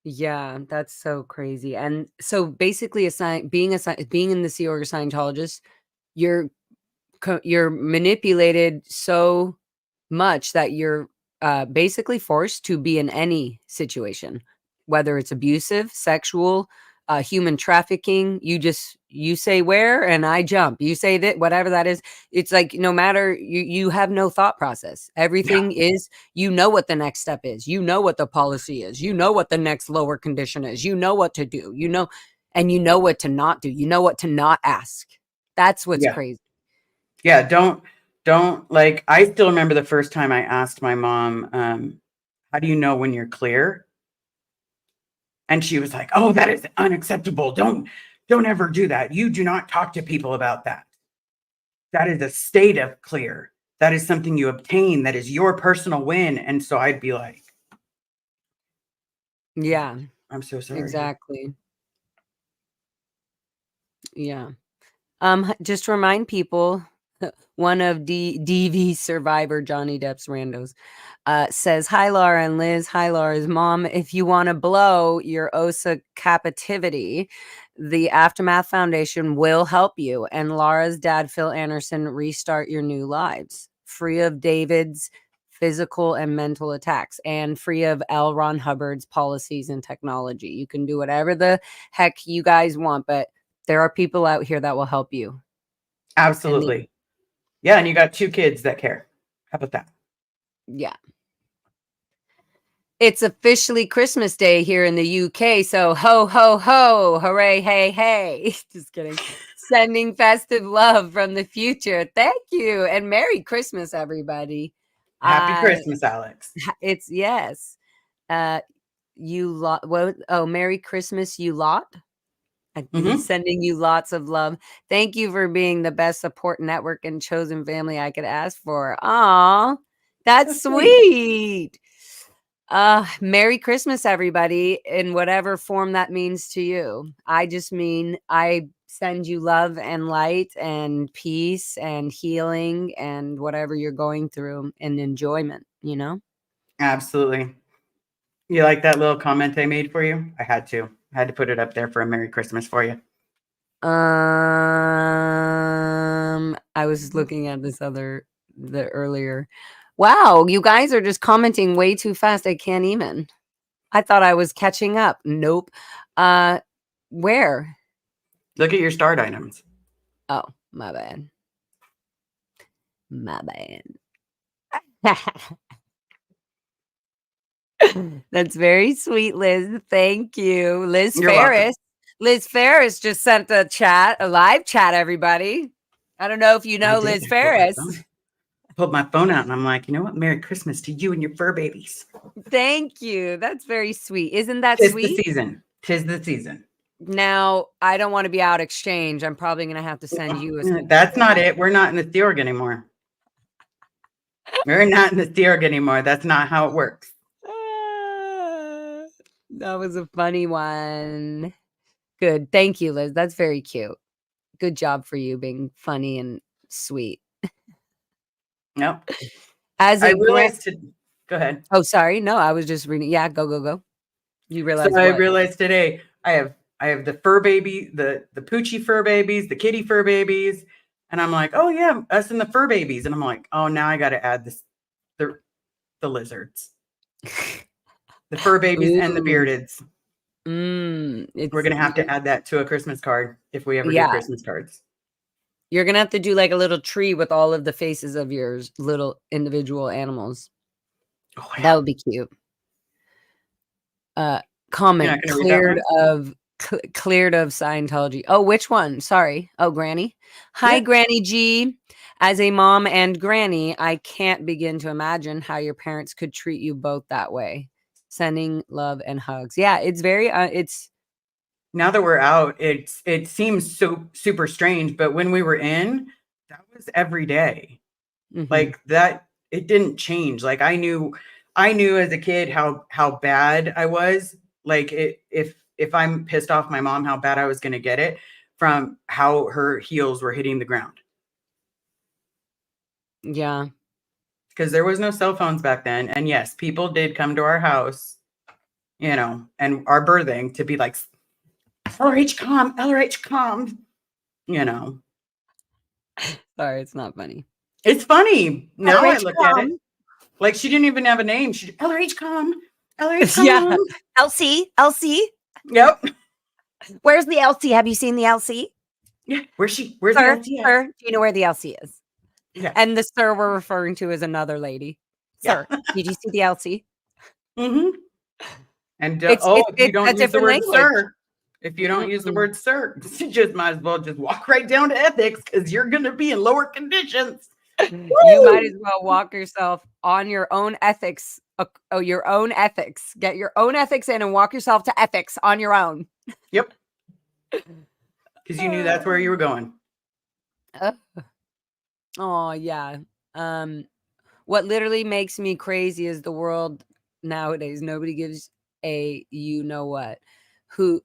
Yeah, that's so crazy. And so basically being in the Sea Org Scientologist, you're manipulated so much that you're basically forced to be in any situation, whether it's abusive, sexual, human trafficking. You say where and I jump. You say that, whatever that is. It's like no matter, you have no thought process. Everything is, what the next step is. What the policy is. What the next lower condition is. What to do. And what to not do. What to not ask. That's what's crazy. Yeah, don't like, I still remember the first time I asked my mom, how do you know when you're clear? And she was like, oh, that is unacceptable. Don't ever do that. You do not talk to people about that. That is a state of clear. That is something you obtain. That is your personal win. And so I'd be like, yeah, I'm so sorry. Exactly. Yeah. Just to remind people, one of DV survivor Johnny Depp's randos says, hi, Laura and Liz. Hi, Laura's mom. If you want to blow your OSA captivity, the Aftermath Foundation will help you. And Laura's dad, Phil Anderson, restart your new lives. Free of David's physical and mental attacks, and free of L. Ron Hubbard's policies and technology. You can do whatever the heck you guys want, but there are people out here that will help you. Absolutely. Yeah, and you got 2 kids that care. How about that? Yeah. It's officially Christmas Day here in the UK, so ho, ho, ho, hooray, hey, hey. Just kidding. Sending festive love from the future. Thank you, and Merry Christmas, everybody. Happy Christmas, Alex. It's yes. You lot. Well, oh, Merry Christmas, you lot. Sending you lots of love. Thank you for being the best support network and chosen family I could ask for. Aw, that's sweet. Merry Christmas, everybody, in whatever form that means to you. I just mean I send you love and light and peace and healing and whatever you're going through and enjoyment, you know? Absolutely. You like that little comment I made for you? I had to put it up there for a Merry Christmas for you. I was looking at the earlier. Wow, you guys are just commenting way too fast. I can't even. I thought I was catching up. Nope. Where? Look at your start items. Oh, my bad. My bad. That's very sweet, Liz. Thank you. Liz You're Ferris. welcome. Liz Ferris just sent a live chat, everybody. I don't know if you know Liz Ferris. Pulled my phone out and I'm like, you know what? Merry Christmas to you and your fur babies. Thank you. That's very sweet. Isn't that Tis sweet? the season. Tis the season. Now, I don't want to be out exchange. I'm probably going to have to send you a... That's not it. We're not in the Sea Org anymore. We're not in the Sea Org anymore. That's not how it works. That was a funny one. Good. Thank you, Liz. That's very cute. Good job for you being funny and sweet. Nope. As I realized go ahead. Oh, sorry. No, I was just reading. Yeah, go. You realized I realized today I have the fur baby, the Poochie fur babies, the kitty fur babies, and I'm like, oh yeah, us and the fur babies, and I'm like, oh, now I got to add the lizards, the fur babies and the beardeds. We're gonna have to add that to a Christmas card if we ever do Christmas cards. You're gonna have to do like a little tree with all of the faces of your little individual animals. Oh, yeah. That would be cute. Comment cleared of Scientology. Oh, which one? Sorry. Oh, Granny. Hi, Granny G. As a mom and granny, I can't begin to imagine how your parents could treat you both that way. Sending love and hugs. Yeah, it's very it's now that we're out, it seems so super strange, but when we were in, that was every day. Like that, it didn't change. Like I knew as a kid how bad I was. Like if I'm pissed off my mom, how bad I was going to get it from how her heels were hitting the ground. Yeah. Because there was no cell phones back then. And yes, people did come to our house, you know, and our birthing to be like, LRH calm, you know. Sorry, it's not funny. It's funny. Now I look at it. Like she didn't even have a name. She LRH calm. LRH calm. Yeah. Elsie. Yep. Where's the LC? Have you seen the LC? Yeah. Where's the LC? Sir, do you know where the LC is? Yeah. And the sir we're referring to is another lady. Sir, did you see the LC? Mm-hmm. And if you don't use the word sir, you just might as well just walk right down to ethics because you're going to be in lower conditions. You might as well walk yourself on your own ethics. Your own ethics. Get your own ethics in and walk yourself to ethics on your own. Yep. Because you knew that's where you were going. Oh, yeah. What literally makes me crazy is the world nowadays. Nobody gives a you know what. Who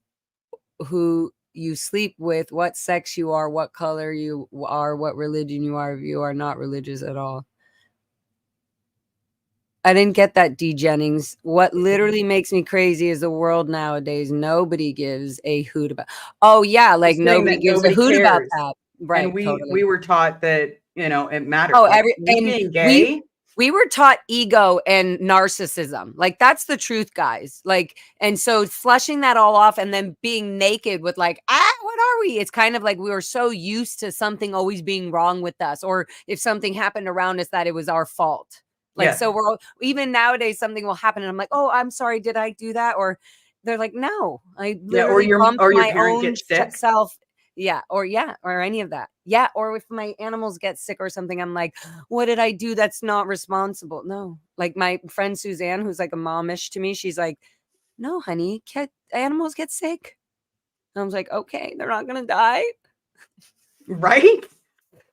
you sleep with, what sex you are, what color you are, what religion you are, if you are not religious at all. I didn't get that, D. Jennings. What literally makes me crazy is the world nowadays. Nobody gives a hoot about. Oh yeah, like nobody gives a hoot about that. Right. And we were taught that, you know, it matters. Oh, like, being gay We were taught ego and narcissism. Like, that's the truth, guys. Like, and so flushing that all off and then being naked with like, what are we? It's kind of like we were so used to something always being wrong with us, or if something happened around us, that it was our fault. Like, so we're all, even nowadays, something will happen and I'm like, oh, I'm sorry. Did I do that? Or they're like, no, I literally bumped my parent own gets sick. self. Or any of that. Yeah. Or if my animals get sick or something, I'm like, what did I do? That's not responsible. No. Like my friend Suzanne, who's like a momish to me, she's like, no, honey, animals get sick. And I was like, okay, they're not gonna die. Right.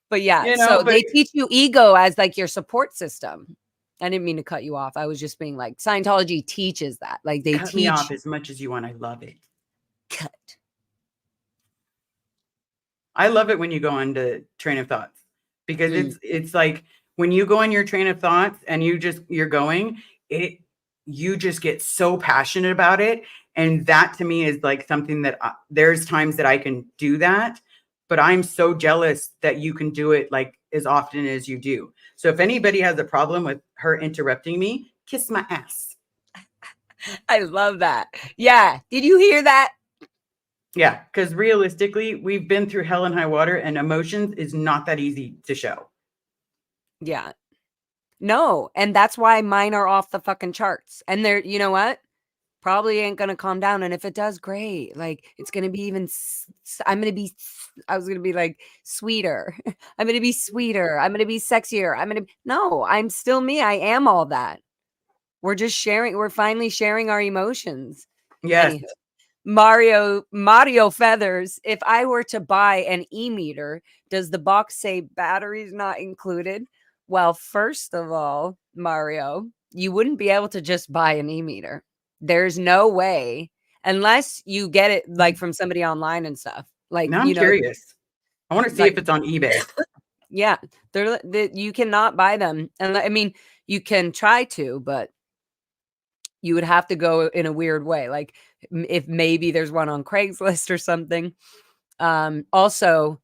But yeah, so they teach you ego as like your support system. I didn't mean to cut you off. I was just being like, Scientology teaches that. Like they cut me off as much as you want. I love it. Cut. I love it when you go into train of thoughts, because it's like when you go on your train of thoughts and you're going, you just get so passionate about it. And that to me is like something that there's times that I can do that, but I'm so jealous that you can do it like as often as you do. So if anybody has a problem with her interrupting me, kiss my ass. I love that. Yeah. Did you hear that? Yeah, because realistically, we've been through hell and high water, and emotions is not that easy to show. Yeah. No, and that's why mine are off the fucking charts. And they're, you know what? Probably ain't going to calm down. And if it does, great. Like, it's going to be I was going to be like sweeter. I'm going to be sweeter. I'm going to be sexier. No, I'm still me. I am all that. We're just sharing. We're finally sharing our emotions. Yes. Anywho. Mario Feathers, if I were to buy an e-meter, does the box say batteries not included? Well, first of all, Mario, you wouldn't be able to just buy an e-meter. There's no way, unless you get it like from somebody online and stuff. Like, now I'm curious. I want to see if it's on eBay. Yeah, you cannot buy them. And I mean, you can try to, but you would have to go in a weird way. Like if maybe there's one on Craigslist or something. Also,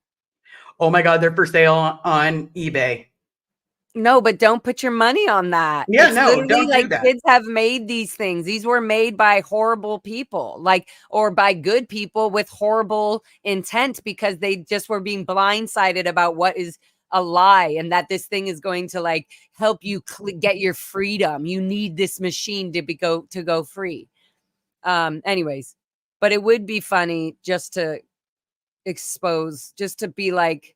oh my God, they're for sale on eBay. No, but don't put your money on that. Yeah, it's no, literally don't like do that. Kids have made these things. These were made by horrible people, like, or by good people with horrible intent, because they just were being blindsided about what is a lie, and that this thing is going to like help you get your freedom. You need this machine to go free. Anyways, but it would be funny just to expose, just to be like,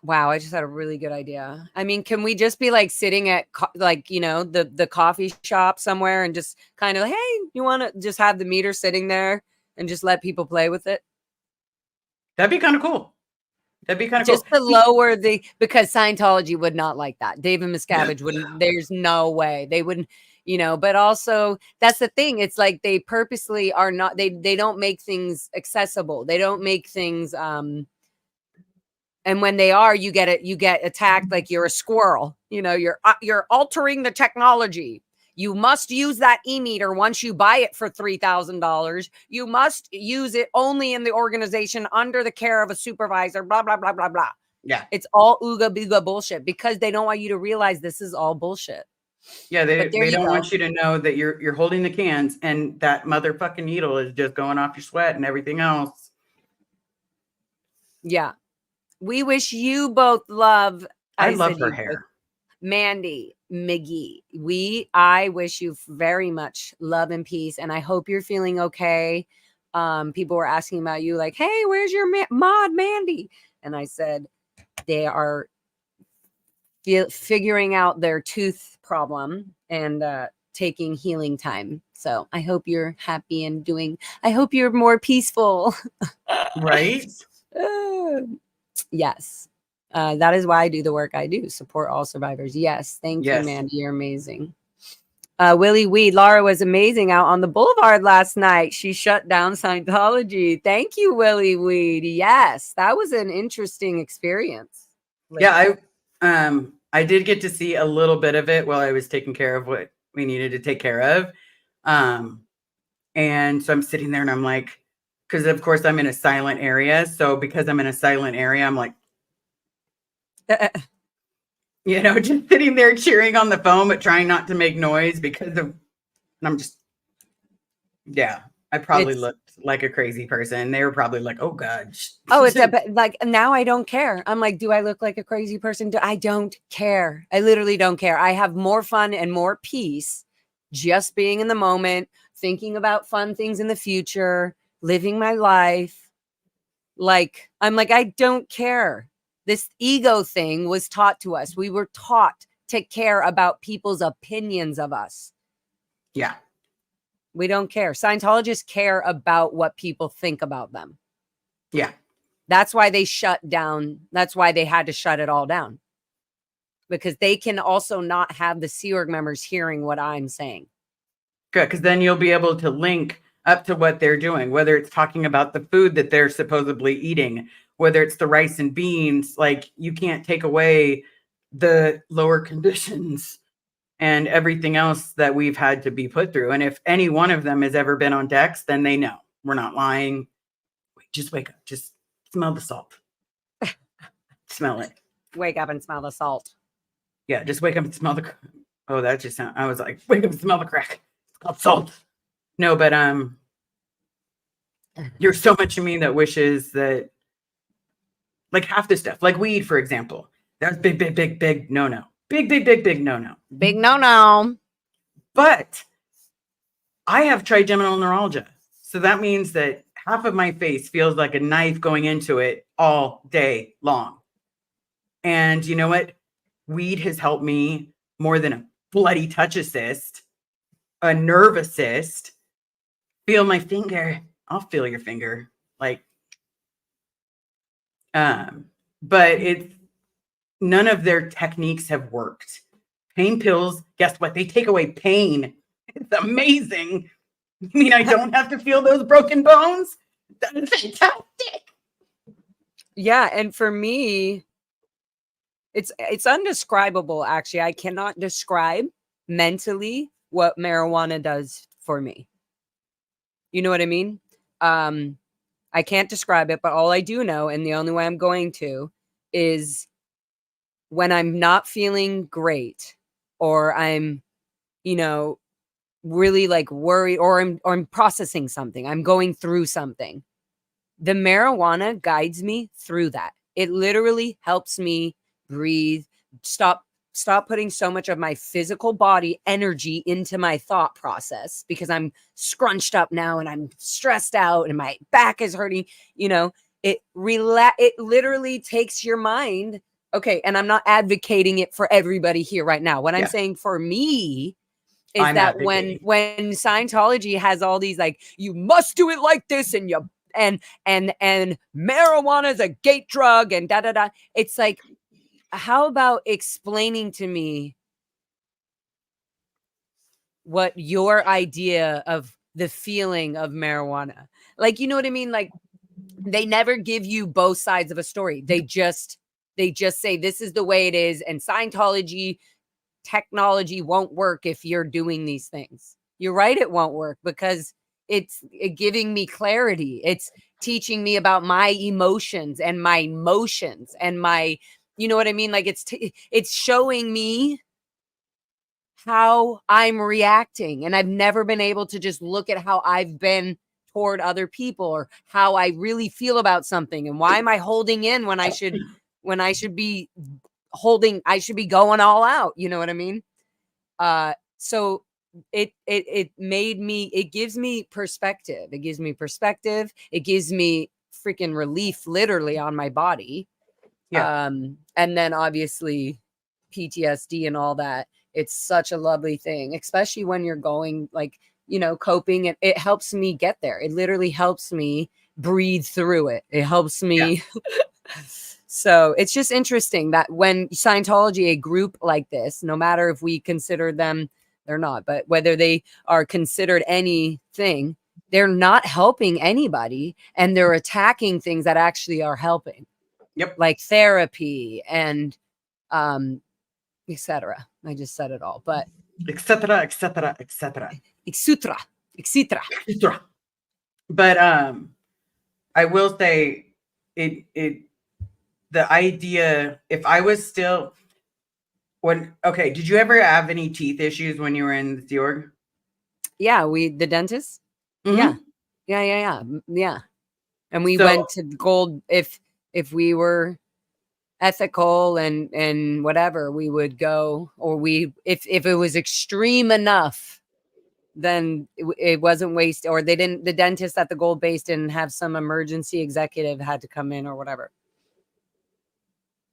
wow, I just had a really good idea. I mean, can we just be like sitting at like, you know, the coffee shop somewhere and just kind of, hey, you want to just have the meter sitting there and just let people play with it? That'd be kind of cool. That'd be kind of just cool. to lower because Scientology would not like that. David Miscavige wouldn't. There's no way they wouldn't. You know, but also that's the thing. It's like they purposely are not. They don't make things accessible. They don't make things. And when they are, you get attacked like you're a squirrel. You know, you're altering the technology. You must use that e-meter once you buy it for $3,000. You must use it only in the organization under the care of a supervisor, blah, blah, blah, blah, blah. Yeah. It's all ooga booga bullshit, because they don't want you to realize this is all bullshit. Yeah, they don't want you to know that you're holding the cans and that motherfucking needle is just going off your sweat and everything else. Yeah. We wish you both love. I love her hair. Mandy, Miggy, I wish you very much love and peace, and I hope you're feeling okay. People were asking about you, like, hey, where's your mod Mandy? And I said they are figuring out their tooth problem and taking healing time. So I hope you're happy and I hope you're more peaceful. Right? Yes. That is why I do the work I do. Support all survivors. Yes. Thank you, Mandy. You're amazing. Willie Weed. Laura was amazing out on the boulevard last night. She shut down Scientology. Thank you, Willie Weed. Yes. That was an interesting experience. Yeah. I did get to see a little bit of it while I was taking care of what we needed to take care of. And so I'm sitting there and I'm like, because of course I'm in a silent area. So because I'm in a silent area, I'm like, You know, just sitting there cheering on the phone, but trying not to make noise because of, and I'm just, yeah, I probably looked like a crazy person. They were probably like, oh God. Oh, it's like, now I don't care. I'm like, do I look like a crazy person? I don't care. I literally don't care. I have more fun and more peace just being in the moment, thinking about fun things in the future, living my life. Like, I'm like, I don't care. This ego thing was taught to us. We were taught to care about people's opinions of us. Yeah. We don't care. Scientologists care about what people think about them. Yeah. That's why they shut down. That's why they had to shut it all down. Because they can also not have the Sea Org members hearing what I'm saying. Good, because then you'll be able to link up to what they're doing, whether it's talking about the food that they're supposedly eating, whether it's the rice and beans. Like, you can't take away the lower conditions and everything else that we've had to be put through. And if any one of them has ever been on decks, then they know we're not lying. Just wake up. Just smell the salt. Smell it. Wake up and smell the salt. Yeah, just wake up and smell the. Oh, that just sound. I was like, wake up and smell the crack. It's called salt. No, but you're so much of me that wishes that, like, half the stuff, like weed, for example, that's big no. Big no. Big no. But I have trigeminal neuralgia. So that means that half of my face feels like a knife going into it all day long. And you know what? Weed has helped me more than a bloody touch assist, a nerve assist. Feel my finger. I'll feel your finger. Like, but it's none of their techniques have worked. Pain pills, guess what? They take away pain. It's amazing. I mean, I don't have to feel those broken bones. That is fantastic. Yeah, and for me, it's undescribable, actually. I cannot describe mentally what marijuana does for me. You know what I mean? I can't describe it, but all I do know, and the only way I'm going to, is when I'm not feeling great, or I'm, you know, really like worried, or I'm processing something, I'm going through something. The marijuana guides me through that. It literally helps me breathe, stop putting so much of my physical body energy into my thought process, because I'm scrunched up now and I'm stressed out and my back is hurting. You know, it literally takes your mind. Okay. And I'm not advocating it for everybody here right now. What I'm saying for me is that when Scientology has all these, like, you must do it like this, and you and marijuana is a gate drug, and it's like, how about explaining to me what your idea of the feeling of marijuana, like, you know what I mean? Like, they never give you both sides of a story. They just say, this is the way it is. And Scientology technology won't work if you're doing these things. You're right. It won't work, because it's giving me clarity. It's teaching me about my emotions and my motions and my, you know what I mean? Like, it's showing me how I'm reacting. And I've never been able to just look at how I've been toward other people, or how I really feel about something. And why am I holding in when I should be I should be going all out. You know what I mean? So it gives me perspective. It gives me perspective. It gives me freaking relief, literally, on my body. Yeah. And then obviously PTSD and all that. It's such a lovely thing, especially when you're going, like, you know, coping. It helps me get there. It literally helps me breathe through it. It helps me. Yeah. So it's just interesting that when Scientology, a group like this, no matter if we consider them, they're not, but whether they are considered anything, they're not helping anybody, and they're attacking things that actually are helping. Yep. Like therapy and etc. I just said it all, but etc. But I will say, the idea, if I was still, Okay, did you ever have any teeth issues when you were in the Sea Org? Yeah, the dentist. Mm-hmm. Yeah. And we went to gold if we were ethical and whatever, we would go, or if it was extreme enough, then it wasn't waste, or the dentist at the gold base didn't have some emergency executive had to come in or whatever.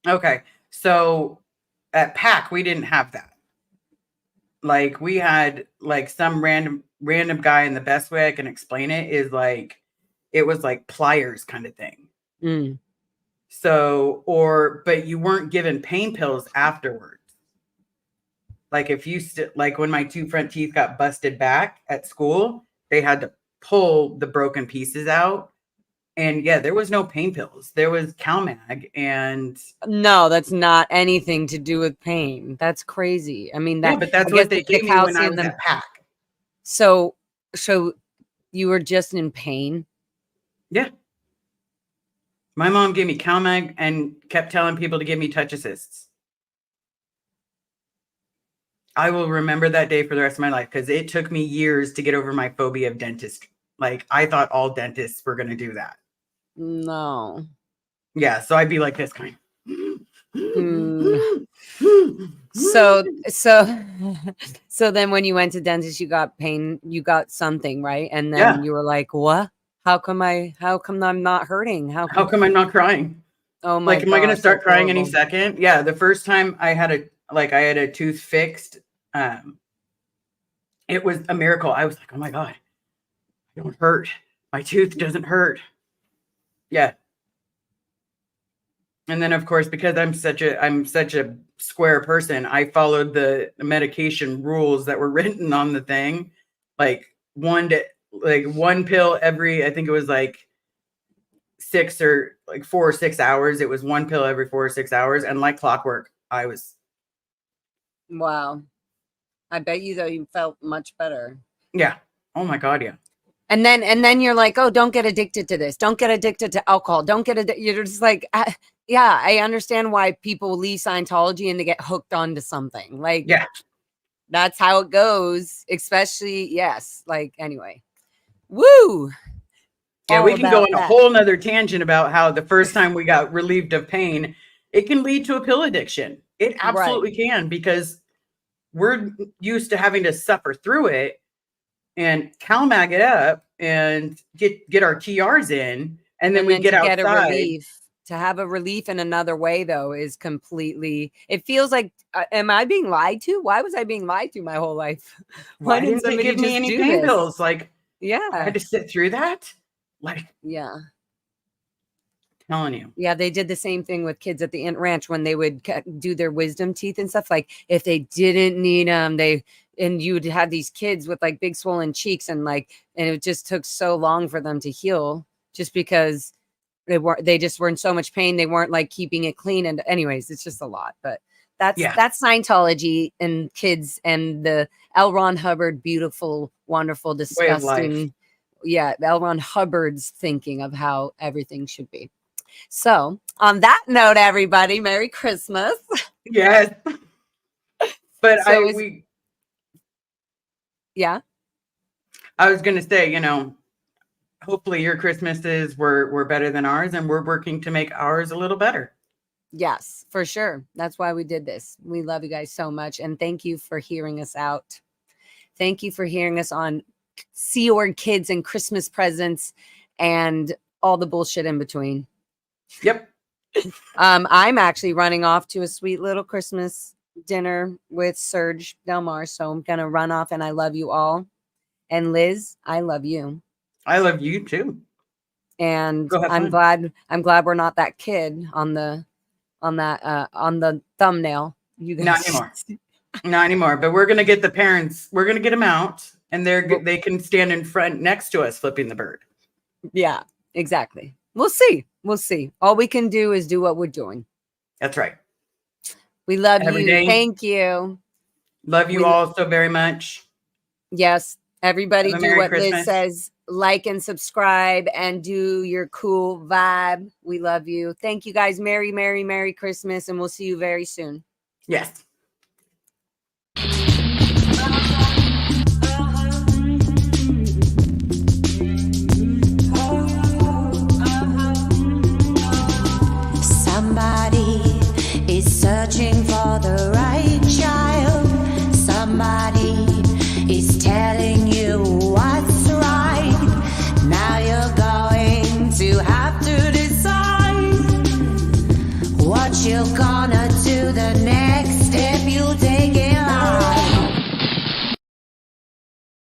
Okay. So at PAC, we didn't have that. Like we had like some random guy, and the best way I can explain it is like, it was like pliers kind of thing. Mm. So, but you weren't given pain pills afterwards. Like if you like when my 2 front teeth got busted back at school, they had to pull the broken pieces out. And yeah, there was no pain pills. There was CalMag, and no, that's not anything to do with pain. That's crazy. I mean, yeah, but that's what they gave me when I was at PAC. So you were just in pain? Yeah. My mom gave me CalMag and kept telling people to give me touch assists. I will remember that day for the rest of my life, because it took me years to get over my phobia of dentists. Like I thought all dentists were going to do that. No. Yeah, so I'd be like this kind. So then when you went to dentist, you got pain, you got something, right? And then you were like, what? How come I'm not hurting? How come I'm not crying? Oh my God. Am I going to start crying any second? Yeah. The first time I had a tooth fixed, it was a miracle. I was like, oh my God, I don't hurt. My tooth doesn't hurt. Yeah. And then of course, because I'm such a square person, I followed the medication rules that were written on the thing. Like one pill every, I think it was like 4 or 6 hours. It was one pill every 4 or 6 hours. And like clockwork, I was. Wow. I bet you though you felt much better. Yeah. Oh my God. Yeah. And then you're like, oh, don't get addicted to this. Don't get addicted to alcohol. Don't get addicted. You're just like, yeah, I understand why people leave Scientology and they get hooked onto something. Like, yeah, that's how it goes. Especially, yes. Like, anyway, woo. Yeah, we can go on a whole nother tangent about how the first time we got relieved of pain, it can lead to a pill addiction. It absolutely can, because we're used to having to suffer through it and CalMag it up and get our TRs in, and then we get outside. Get a relief. To have a relief in another way, though, is completely. It feels like, am I being lied to? Why was I being lied to my whole life? Why didn't they give me any pain pills? Like, yeah, I had to sit through that. Like, yeah. Telling you. Yeah, they did the same thing with kids at the Ant Ranch when they would do their wisdom teeth and stuff. Like if they didn't need them, and you would have these kids with like big swollen cheeks and it just took so long for them to heal, just because they just were in so much pain. They weren't like keeping it clean. And anyways, it's just a lot. But that's Scientology and kids and the L. Ron Hubbard, beautiful, wonderful, disgusting. Yeah, L. Ron Hubbard's thinking of how everything should be. So on that note, everybody, Merry Christmas. Yes. But yeah. I was going to say, hopefully your Christmases were better than ours, and we're working to make ours a little better. Yes, for sure. That's why we did this. We love you guys so much. And thank you for hearing us out. Thank you for hearing us on Sea Org Kids and Christmas presents and all the bullshit in between. Yep. I'm actually running off to a sweet little Christmas dinner with Serge Delmar. So I'm going to run off, and I love you all. And Liz, I love you. I love you too. And I'm glad we're not that kid on the thumbnail. You guys. Not anymore. Not anymore. But we're going to get the parents. We're going to get them out, and they can stand in front next to us flipping the bird. Yeah, exactly. We'll see. We'll see. All we can do is do what we're doing. That's right. We love you. Thank you. Love you all so very much. Yes. Everybody do what Liz says. Like and subscribe and do your cool vibe. We love you. Thank you guys. Merry, Merry, Merry Christmas. And we'll see you very soon. Yes.